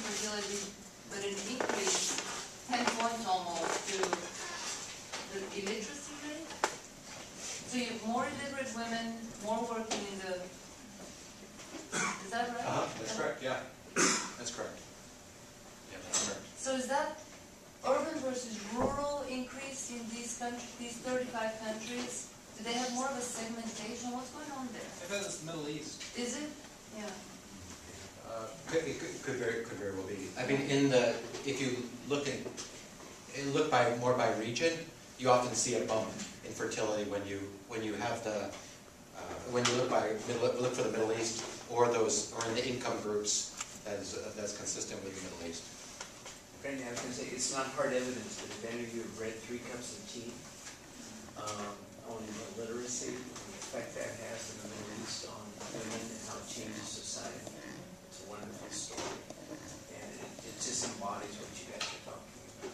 fertility, but an increase 10 points almost to the illiteracy rate. So you have more illiterate women, more working in the. Is that right? That's correct. Yeah, that's correct. Yeah, that's correct. So is that urban versus rural increase in these countries, these 35 countries? Do they have more of a segmentation? What's going on there? I bet it's the Middle East. Is it? Yeah. It could very well be. I mean, if you look more by region, you often see a bump in fertility when you have when you look for the Middle East or in the income groups that's consistent with the Middle East. Randy, I was going to say, it's not hard evidence that if any of you have read 3 Cups of Tea on literacy, the effect that has in the Middle East on women and how it changes society. It's a wonderful story. And it just embodies what you guys are talking about.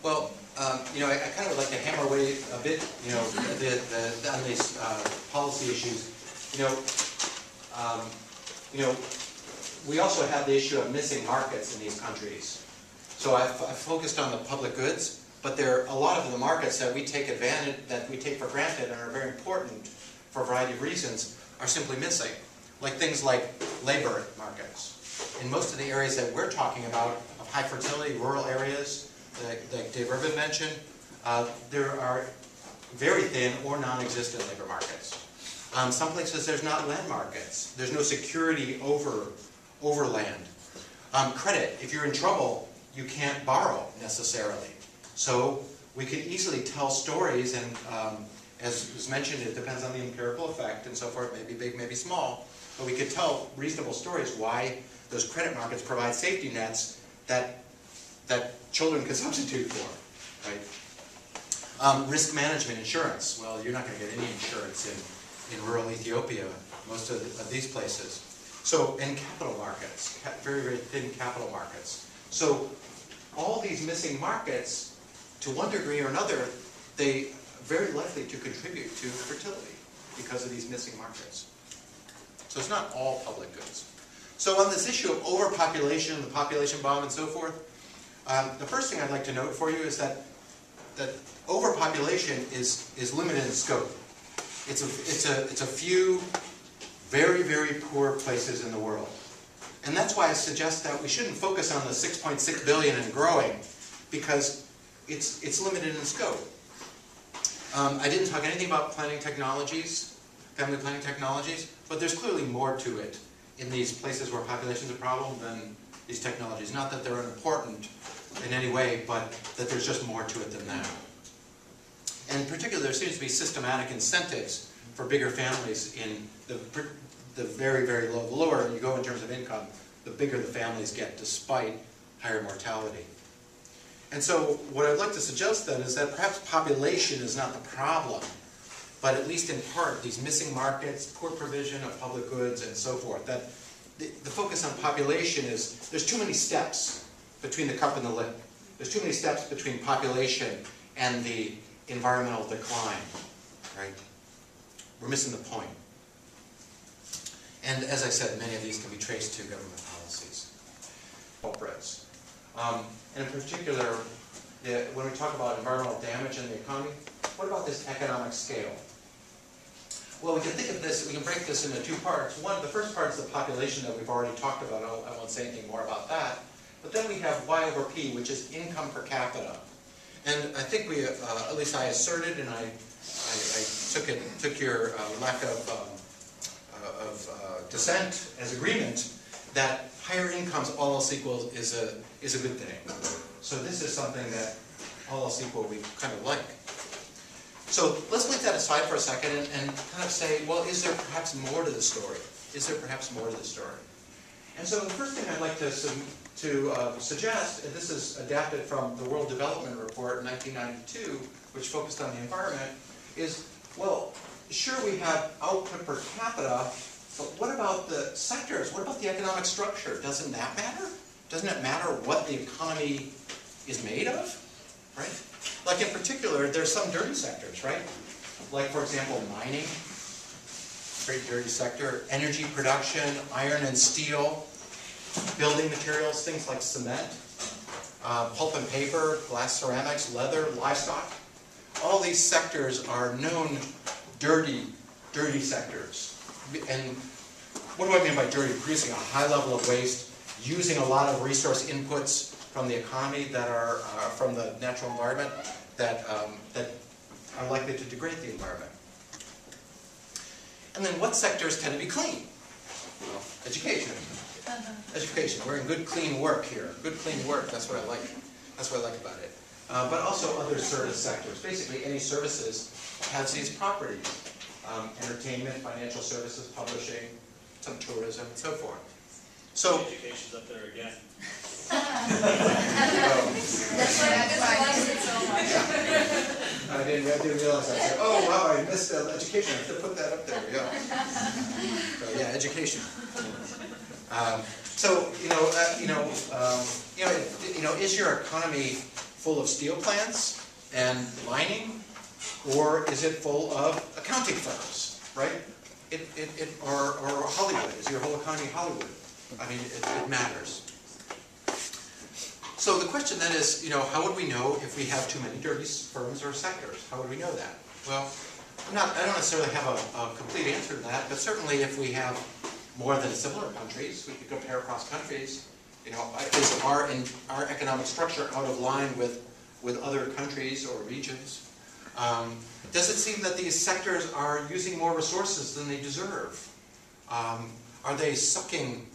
Well, I kind of would like to hammer away a bit, on these policy issues. We also have the issue of missing markets in these countries. So I've focused on the public goods, but there are a lot of the markets that we take for granted and are very important for a variety of reasons are simply missing. Like things like labor markets. In most of the areas that we're talking about, of high fertility, rural areas, like Dave Urban mentioned, there are very thin or non-existent labor markets. Some places there's not land markets. There's no security over land. Credit, if you're in trouble, you can't borrow necessarily. So we could easily tell stories, and as was mentioned, it depends on the empirical effect and so forth, maybe big, maybe small, but we could tell reasonable stories why those credit markets provide safety nets that children can substitute for, right? Risk management insurance. Well, you're not going to get any insurance in rural Ethiopia, most of these places. So, in capital markets, very, very thin capital markets. So, all these missing markets, to one degree or another, they are very likely to contribute to fertility because of these missing markets. So it's not all public goods. So on this issue of overpopulation, the population bomb and so forth, the first thing I'd like to note for you is that overpopulation is limited in scope. It's a few very, very poor places in the world. And that's why I suggest that we shouldn't focus on the 6.6 billion and growing, because it's limited in scope. I didn't talk anything about planning technologies, family planning technologies, but there's clearly more to it in these places where population is a problem than these technologies. Not that they're unimportant in any way, but that there's just more to it than that. And in particular, there seems to be systematic incentives for bigger families in the very, very low. The lower you go in terms of income, the bigger the families get despite higher mortality. And so what I'd like to suggest then is that perhaps population is not the problem, but at least in part, these missing markets, poor provision of public goods, and so forth, that the focus on population is, there's too many steps between the cup and the lip. There's too many steps between population and the environmental decline, right? We're missing the point. And as I said, many of these can be traced to government policies. Culprits. And in particular, when we talk about environmental damage in the economy, what about this economic scale? Well, we can think of this, we can break this into two parts. One, the first part is the population that we've already talked about. I won't say anything more about that. But then we have Y over P, which is income per capita. And I think we, at least I asserted, and I took your lack of dissent as agreement, that higher incomes, all else equal, is a good thing. So this is something that, all else equal, we kind of like. So let's leave that aside for a second and kind of say, well, is there perhaps more to the story? Is there perhaps more to the story? And so the first thing I'd like to suggest, and this is adapted from the World Development Report in 1992, which focused on the environment, is, well, sure we have output per capita, but what about the sectors? What about the economic structure? Doesn't that matter? Doesn't it matter what the economy is made of, right? Like in particular, there's some dirty sectors, right? Like, for example, mining, very dirty sector, energy production, iron and steel, building materials, things like cement, pulp and paper, glass ceramics, leather, livestock. All these sectors are known dirty sectors. And what do I mean by dirty? Producing a high level of waste, using a lot of resource inputs from the economy that are from the natural environment that are likely to degrade the environment. And then what sectors tend to be clean? Well, education. Education. We're in good clean work here. Good clean work. That's what I like. That's what I like about it. But also other service sectors. Basically, any services has these properties. Entertainment, financial services, publishing, some tourism, and so forth. So education's up there again. That's why I liked it so much. I didn't realize that. I said, oh wow, I missed education. I have to put that up there. Yeah. So, yeah, education. Is your economy full of steel plants and mining, or is it full of accounting firms, right? Or Hollywood? Is your whole economy Hollywood? I mean, it matters. So the question then is, how would we know if we have too many dirty firms or sectors? How would we know that? Well, I don't necessarily have a complete answer to that, but certainly if we have more than similar countries, we could compare across countries. Is our economic structure out of line with other countries or regions? Does it seem that these sectors are using more resources than they deserve? Are they sucking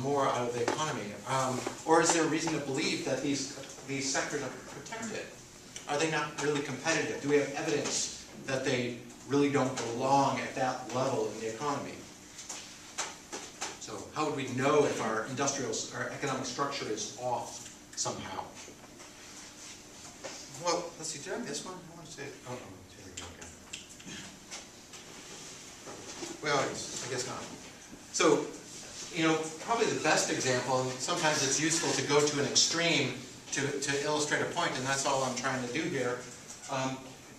more out of the economy? Or is there reason to believe that these sectors are protected? Are they not really competitive? Do we have evidence that they really don't belong at that level in the economy? So how would we know if our economic structure is off somehow? Well, let's see, did I miss one? I want to say, oh no, here we go again. Well, I guess not. So, you know, probably the best example, and sometimes it's useful to go to an extreme to illustrate a point, and that's all I'm trying to do here.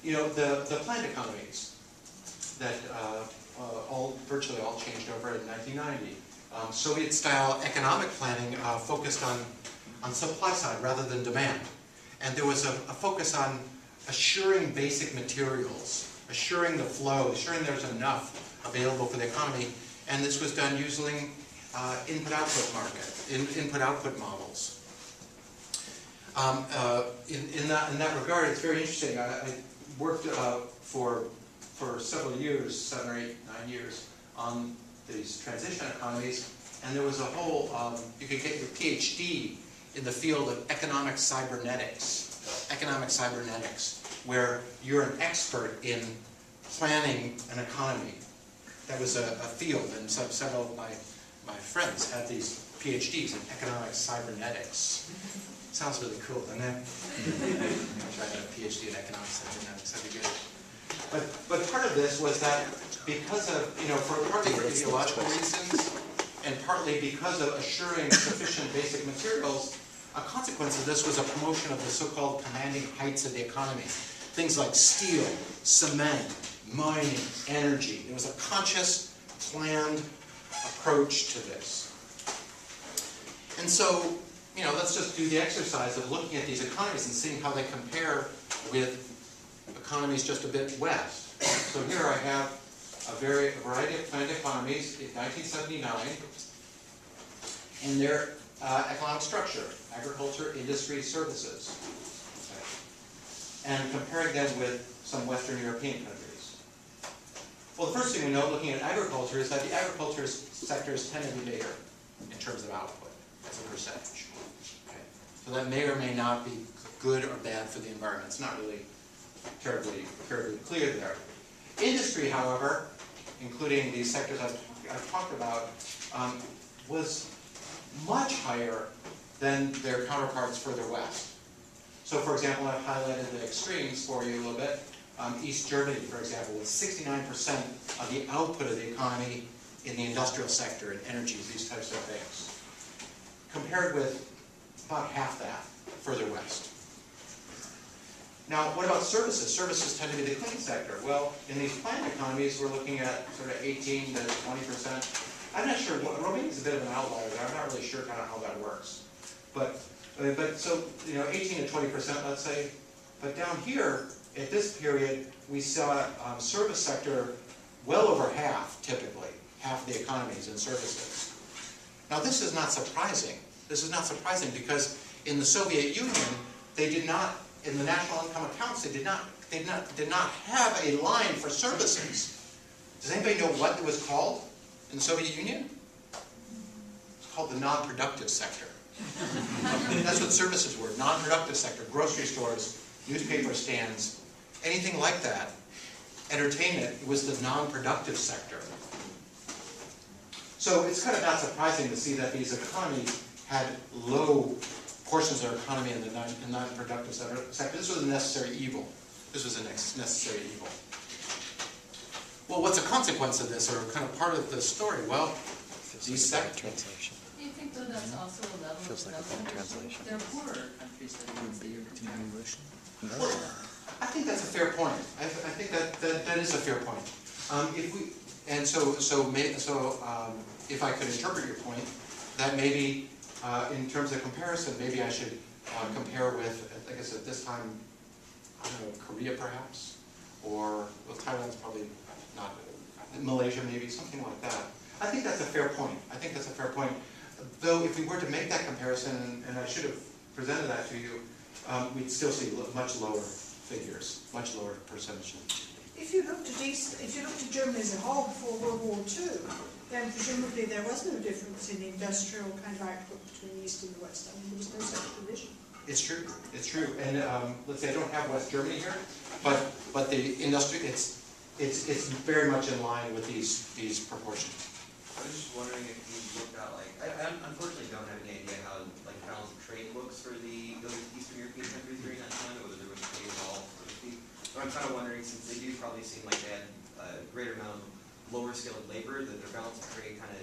You know, the planned economies that virtually all changed over in 1990. Soviet-style economic planning focused on supply side rather than demand. And there was a focus on assuring basic materials, assuring the flow, assuring there's enough available for the economy. And this was done using input-output models. In that regard, it's very interesting. I worked for several years, 7 or 8, 9 years, on these transition economies, and there was a whole, you could get your PhD in the field of economic cybernetics, where you're an expert in planning an economy. That was a field, and several of my friends had these PhDs in economic cybernetics. Sounds really cool, doesn't it? I tried a PhD in economic cybernetics, that'd be good. But part of this was that because of, you know, partly for ideological reasons, and partly because of assuring sufficient basic materials, a consequence of this was a promotion of the so-called commanding heights of the economy. Things like steel, cement, mining, energy. There was a conscious, planned approach to this. And so, you know, let's just do the exercise of looking at these economies and seeing how they compare with economies just a bit west. So here I have a variety of planned economies in 1979, and their economic structure, agriculture, industry, services, okay, and comparing them with some Western European countries. Well, the first thing we know looking at agriculture is that the agriculture sectors tend to be bigger in terms of output as a percentage. Okay. So that may or may not be good or bad for the environment. It's not really terribly clear there. Industry, however, including these sectors I've talked about, was much higher than their counterparts further west. So, for example, I've highlighted the extremes for you a little bit. East Germany, for example, with 69% of the output of the economy in the industrial sector, in energy, these types of things, compared with about half that further west. Now, what about services? Services tend to be the clean sector. Well, in these planned economies, we're looking at sort of 18 to 20%. I'm not sure. Romania is a bit of an outlier there. I'm not really sure kind of how that works. But so, you know, 18 to 20%, let's say. But down here, at this period, we saw service sector well over half, typically. Half of the economies in services. Now, this is not surprising. This is not surprising because in the Soviet Union, they did not, in the national income accounts, they did not have a line for services. Does anybody know what it was called in the Soviet Union? It's called the non-productive sector. That's what services were, non-productive sector, grocery stores, newspaper stands, anything like that. Entertainment was the non-productive sector. So it's kind of not surprising to see that these economies had low portions of their economy in the non-productive sector. This was a necessary evil. This was a necessary evil. Well, what's a consequence of this, or kind of part of the story? Well, these sectors. Do you think though that's also a level of development? There are poorer countries that are considered English. Well, I think that's a fair point. I think that is a fair point. If I could interpret your point, that maybe in terms of comparison, maybe I should compare with, I guess at this time, I don't know, Korea perhaps, or well, Thailand's probably not, Malaysia maybe, something like that. I think that's a fair point. I think that's a fair point. Though if we were to make that comparison, and I should have presented that to you, we'd still see much lower figures, much lower percentages. If you look to Germany as a whole before World War II, then presumably there was no difference in the industrial kind of output between the East and the West. I mean, there was no such division. It's true. It's true. And let's say I don't have West Germany here, but the industry, it's very much in line with these proportions. I was just wondering if you looked at I unfortunately don't have any idea how balance of trade looks for those Eastern European countries during that time, or whether there was trade at all, so to speak. But I'm kind of wondering, since they do probably seem like they had a greater amount of lower skilled labor, that their balance of trade kind of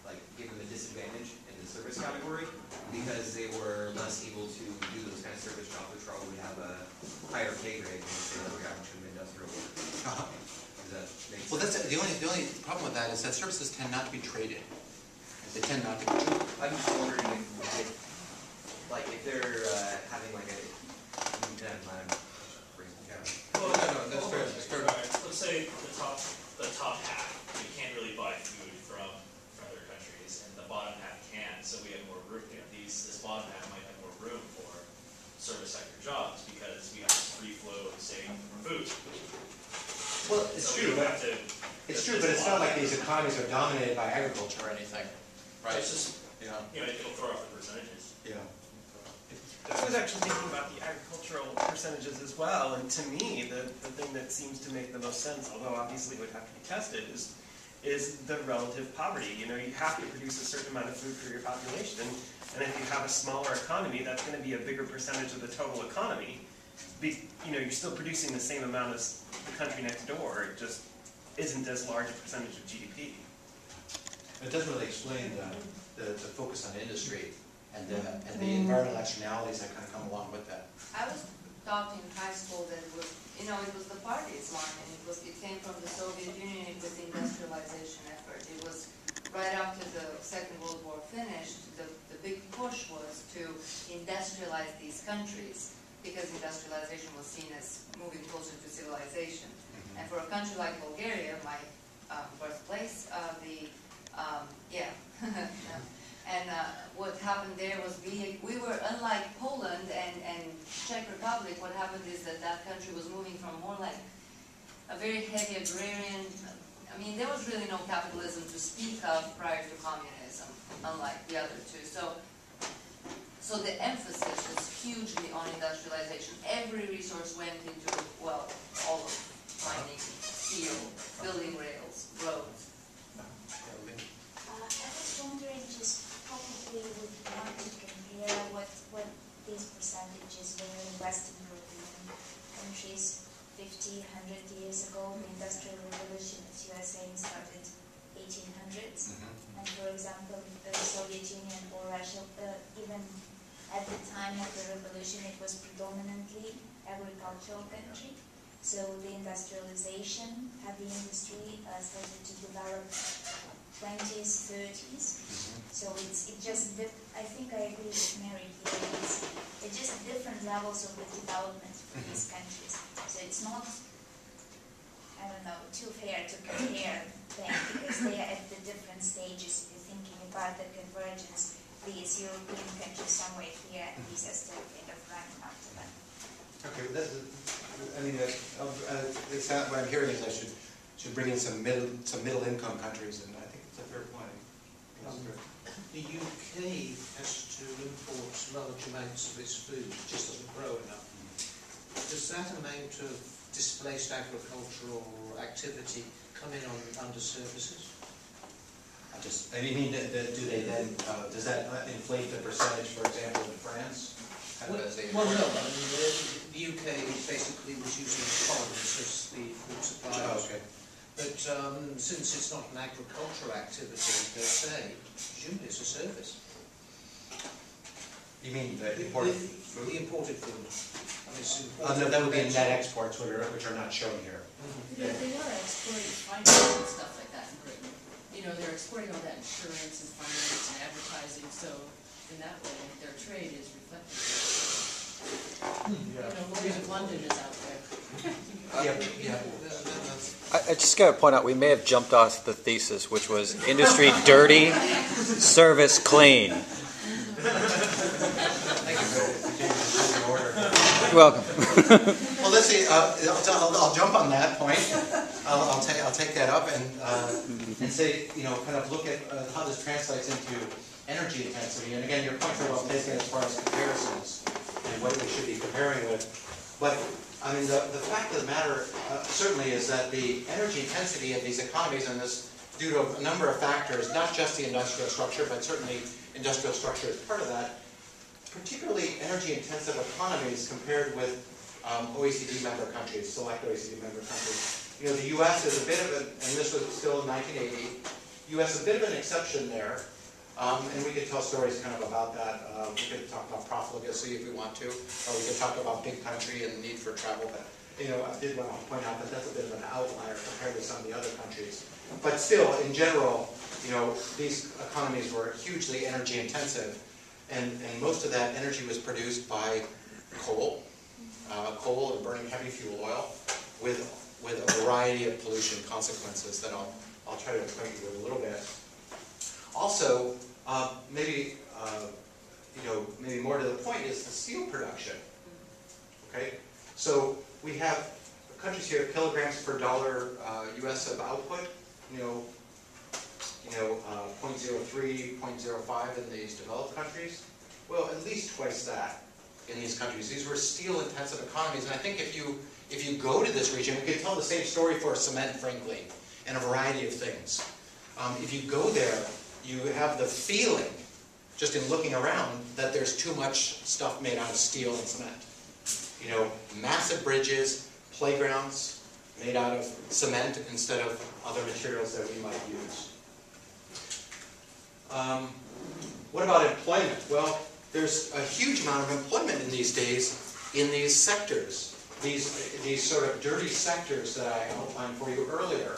like gave them a disadvantage in the service category because they were less able to do those kind of service jobs, which probably have a higher pay grade than say like your average industrial worker. Does that make sense? Well, that's the only problem with that is that services tend not to be traded. They tend not to be traded. I'm just wondering if like if they're having like a Well, that's fair. That's fair. let's say the top half, you can't really buy food from other countries, and the bottom half can. So we have more room. You know, this bottom half might have more room for service sector jobs because we have this free flow of, say, food. Well, it's So true, we don't but have to. it's true, but it's not like these economies are dominated by agriculture or anything, right? It's just, Yeah. you know, it'll throw off the percentages. Yeah. I was actually thinking about the agricultural percentages as well, and to me, the thing that seems to make the most sense, although obviously would have to be tested, is the relative poverty. You know, you have to produce a certain amount of food for your population, and if you have a smaller economy, that's going to be a bigger percentage of the total economy. You know, you're still producing the same amount as the country next door, it just isn't as large a percentage of GDP. It doesn't really explain the focus on industry and the environmental externalities that kind of come along with that. I was taught in high school that it was, you know, it was the party's line, and it came from the Soviet Union with the industrialization effort. It was right after the Second World War finished, the big push was to industrialize these countries because industrialization was seen as moving closer to civilization. And for a country like Bulgaria, my birthplace, and what happened there was we were, unlike Poland and Czech Republic, what happened is that country was moving from more like a very heavy agrarian, I mean, there was really no capitalism to speak of prior to communism, unlike the other two. So the emphasis was hugely on industrialization. Every resource went into, well, all of mining, steel, building rails, roads. I was wondering, just probably would want to compare what these percentages were in Western European countries 50, 100 years ago. The Industrial Revolution, as you are saying, started 1800s. And for example, the Soviet Union or Russia, even at the time of the revolution, it was predominantly agricultural country. So the industrialization, heavy industry started to develop 20s, 30s. So it just, I think I agree with Mary here, it's just different levels of the development for these countries. So it's not, I don't know, too fair to compare them because they are at the different stages. If you're thinking about the convergence, these European countries somewhere here, and these are still kind of running up to them. Okay, I mean, it's not, what I'm hearing is I should bring in some middle income countries, and I think it's a fair point. The UK has to import large amounts of its food, it just doesn't grow enough. Does that amount of displaced agricultural activity come in under services? I mean, do they then, does that inflate the percentage, for example, in France? Well, no, I mean, the UK basically was using farms as the food supply. Oh, okay. But since it's not an agricultural activity per se, presumably it's a service. You mean the imported food? The imported food. I mean, it's No, that would be net exports, which are not shown here. They are exporting finance and stuff like that in Britain. You know, they're exporting all that insurance and finance and advertising, so in that way, their trade is reflected. You know, Lloyd's of London is out there. I just got to point out, we may have jumped off the thesis, which was industry dirty, service clean. You're welcome. Well, let's see. I'll jump on that point. I'll take that up and say, you know, kind of look at how this translates into energy intensity. And again, your points are well taken as far as comparisons and what we should be comparing with. But I mean, the fact of the matter certainly is that the energy intensity of these economies, and this due to a number of factors, not just the industrial structure, but certainly industrial structure is part of that. Particularly energy-intensive economies compared with OECD member countries, select OECD member countries, You know, the U.S. is a bit of an, and this was still in 1980, U.S. a bit of an exception there. And we could tell stories kind of about that. We could talk about profligacy if we want to, or we could talk about big country and the need for travel. But you know, I did want to point out that that's a bit of an outlier compared to some of the other countries. But still, in general, you know, these economies were hugely energy intensive, and most of that energy was produced by coal and burning heavy fuel oil, with a variety of pollution consequences that I'll try to acquaint you with a little bit. Also, maybe more to the point is the steel production. Okay, so we have countries here, kilograms per dollar U.S. of output. 0.03, 0.05 in these developed countries. Well, at least twice that in these countries. These were steel-intensive economies, and I think if you go to this region, we could tell the same story for cement, frankly, and a variety of things. If you go there, you have the feeling, just in looking around, that there's too much stuff made out of steel and cement. You know, massive bridges, playgrounds made out of cement instead of other materials that we might use. What about employment? Well, there's a huge amount of employment in these days in these sectors, these sort of dirty sectors that I outlined for you earlier.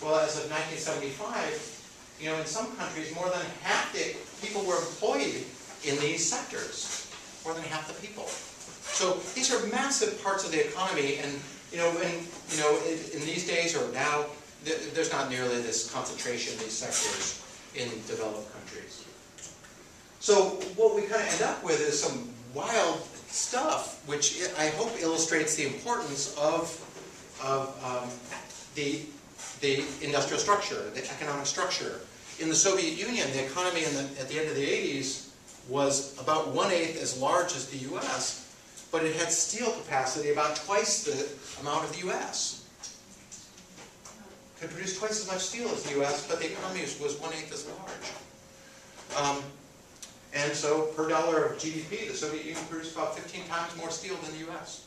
Well, as of 1975, you know, in some countries, more than half the people were employed in these sectors. More than half the people. So these are massive parts of the economy, and in these days or now, there's not nearly this concentration of these sectors in developed countries. So what we kind of end up with is some wild stuff, which I hope illustrates the importance of the industrial structure, the economic structure. In the Soviet Union, the economy at the end of the 80s was about 1/8 as large as the U.S., but it had steel capacity about twice the amount of the U.S. Could produce twice as much steel as the U.S., but the economy was 1/8 as large. And so, per dollar of GDP, the Soviet Union produced about 15 times more steel than the U.S.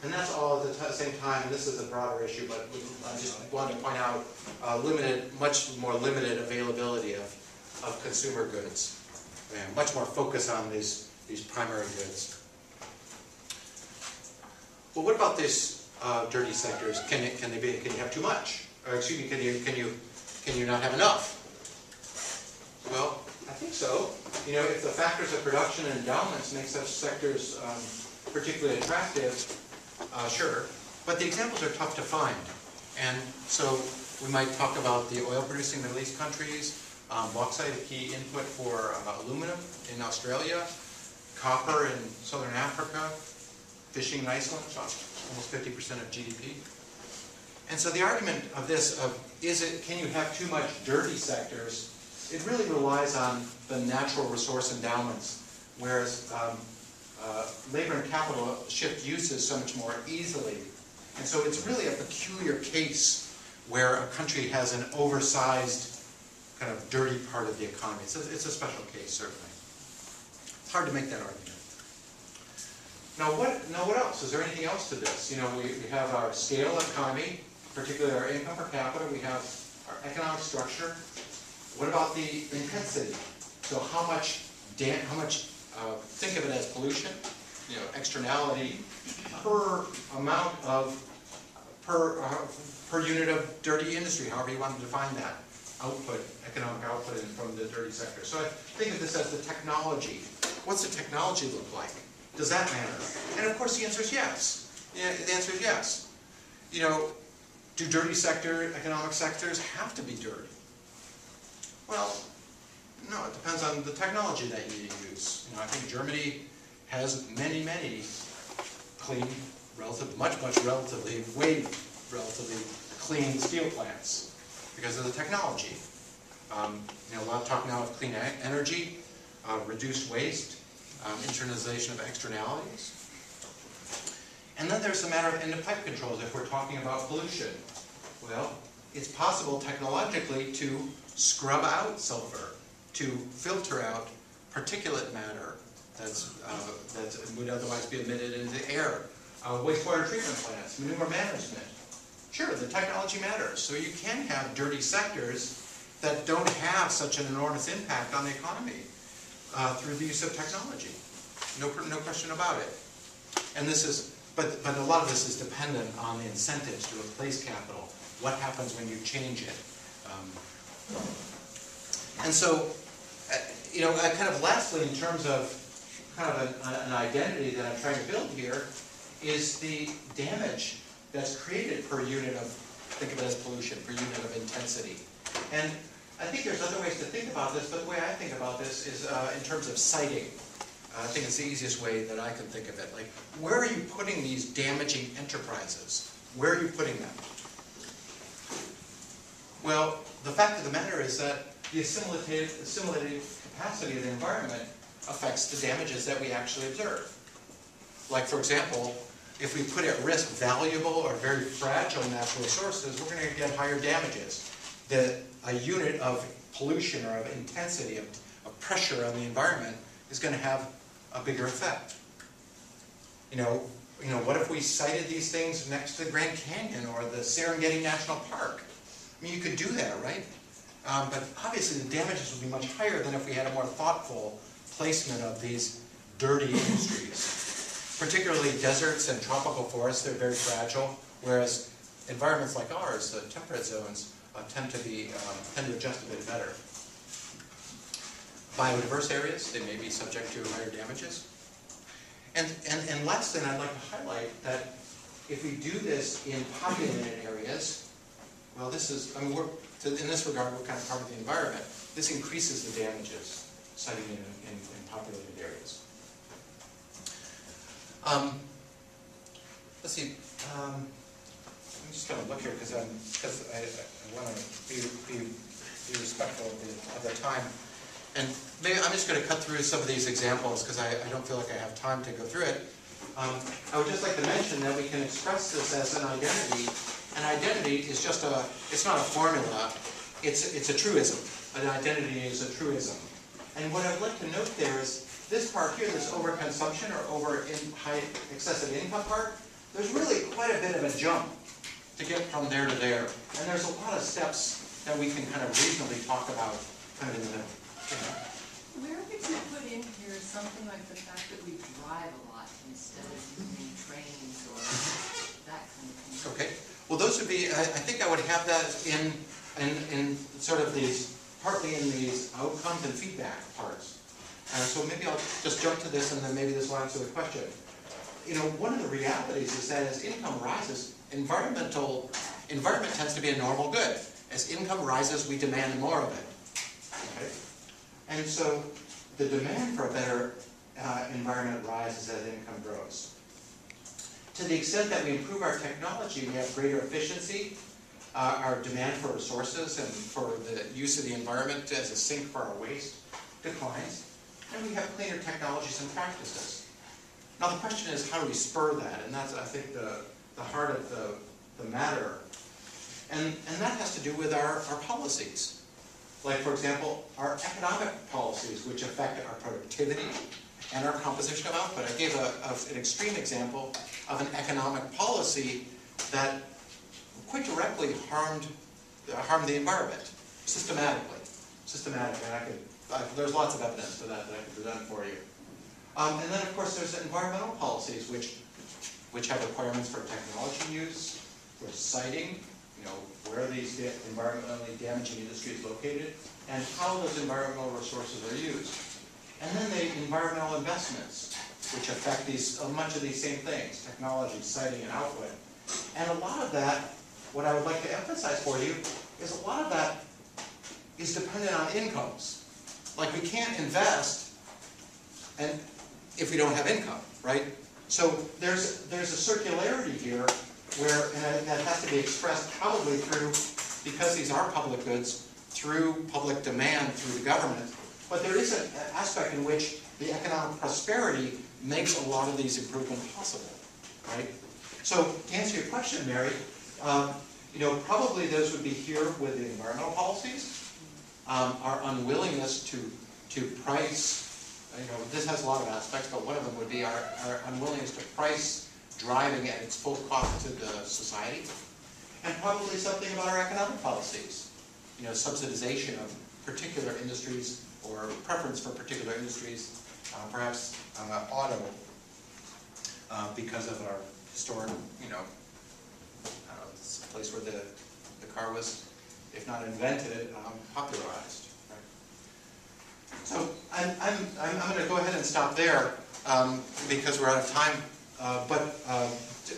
And that's all at the same time, and this is a broader issue, but I just wanted to point out much more limited availability of consumer goods. And much more focus on these primary goods. Well, what about these dirty sectors? Can you have too much? Or excuse me, can you not have enough? Well, I think so. You know, if the factors of production and endowments make such sectors particularly attractive, sure. But the examples are tough to find. And so we might talk about the oil-producing Middle East countries, bauxite, a key input for aluminum in Australia, copper in southern Africa, fishing in Iceland, almost 50% of GDP. And so the argument of this, can you have too much dirty sectors, it really relies on the natural resource endowments, whereas labor and capital shift uses so much more easily. And so it's really a peculiar case where a country has an oversized kind of dirty part of the economy. It's a special case, certainly. It's hard to make that argument. Now what else? Is there anything else to this? You know, we have our scale economy, particularly our income per capita. We have our economic structure. What about the intensity? So how much, think of it as pollution, you know, externality per amount of, per unit of dirty industry, however you want to define that. Output, economic output from the dirty sector. So I think of this as the technology. What's the technology look like? Does that matter? And of course the answer is yes. Yeah, the answer is yes. You know, do dirty economic sectors have to be dirty? Well, no, it depends on the technology that you use. You know, I think Germany has many clean, relatively clean steel plants because of the technology. You know, a lot of talk now of clean energy, reduced waste, internalization of externalities. And then there's the matter of end-of-pipe controls if we're talking about pollution. Well, it's possible technologically to scrub out sulfur, to filter out particulate matter that would otherwise be emitted into the air. Wastewater treatment plants, manure management. Sure, the technology matters. So you can have dirty sectors that don't have such an enormous impact on the economy through the use of technology. No question about it. And this is, but a lot of this is dependent on the incentives to replace capital. What happens when you change it? And so, kind of lastly, in terms of kind of an identity that I'm trying to build here, is the damage that's created per unit of, think of it as pollution, per unit of intensity. And I think there's other ways to think about this, but the way I think about this is in terms of siting. I think it's the easiest way that I can think of it. Like, where are you putting these damaging enterprises? Where are you putting them? Well, the fact of the matter is that the assimilated capacity of the environment affects the damages that we actually observe. Like, for example, if we put at risk valuable or very fragile natural resources, we're going to get higher damages. A unit of pollution or of intensity, of pressure on the environment is going to have a bigger effect. What if we sited these things next to the Grand Canyon or the Serengeti National Park? I mean, you could do that, right? But obviously the damages would be much higher than if we had a more thoughtful placement of these dirty industries. Particularly deserts and tropical forests, they're very fragile, whereas environments like ours, the temperate zones, tend to adjust a bit better. Biodiverse areas, they may be subject to higher damages. And last thing I'd like to highlight that if we do this in populated areas, well, this is, in this regard, we're kind of part of the environment. This increases the damages siting in populated areas. Let's see. I'm just going to look here because I want to be respectful of the time. And maybe I'm just going to cut through some of these examples because I don't feel like I have time to go through it. I would just like to mention that we can express this as an identity. An identity is just it's not a formula, it's a truism. An identity is a truism. And what I'd like to note there is this part here, this overconsumption or high excessive income part, there's really quite a bit of a jump to get from there to there. And there's a lot of steps that we can kind of reasonably talk about kind of in the middle. Where would you put in here something like the fact that we drive a lot instead of using trains or that kind of thing? Okay. Well, those would be, I think I would have that in sort of these, partly in these outcomes and feedback parts. So maybe I'll just jump to this and then maybe this will answer the question. One of the realities is that as income rises, environment tends to be a normal good. As income rises, we demand more of it. Okay? And so the demand for a better environment rises as income grows. To the extent that we improve our technology, we have greater efficiency, our demand for resources and for the use of the environment as a sink for our waste declines, and we have cleaner technologies and practices. Now the question is, how do we spur that? And that's, I think, the heart of the matter. And that has to do with our policies. Like, for example, our economic policies, which affect our productivity and our composition of output. I gave an extreme example of an economic policy that quite directly harmed the environment, systematically. And there's lots of evidence for that I can present for you. And then, of course, there's environmental policies, which have requirements for technology use, for siting, where these environmentally damaging industries located, and how those environmental resources are used. And then the environmental investments, which affect much of these same things, technology, siting, and output. And a lot of that, what I would like to emphasize for you, is a lot of that is dependent on incomes. Like, we can't invest if we don't have income, right? So there's a circularity here where, and that has to be expressed probably through, because these are public goods, through public demand through the government. But there is an aspect in which the economic prosperity makes a lot of these improvements possible, right? So to answer your question, Mary, probably those would be here with the environmental policies, our unwillingness to price. This has a lot of aspects, but one of them would be our unwillingness to price driving at its full cost to the society. and probably something about our economic policies. You know, subsidization of particular industries or preference for particular industries, perhaps auto, because of our historic, you know, it's a place where the car was, if not invented, popularized. Right? So I'm going to go ahead and stop there because we're out of time. But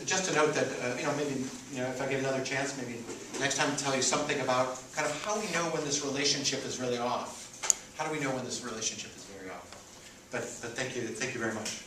just to note that you know, maybe if I get another chance, maybe next time tell you something about kind of how we know when this relationship is really off. How do we know when this relationship is very off? But thank you very much.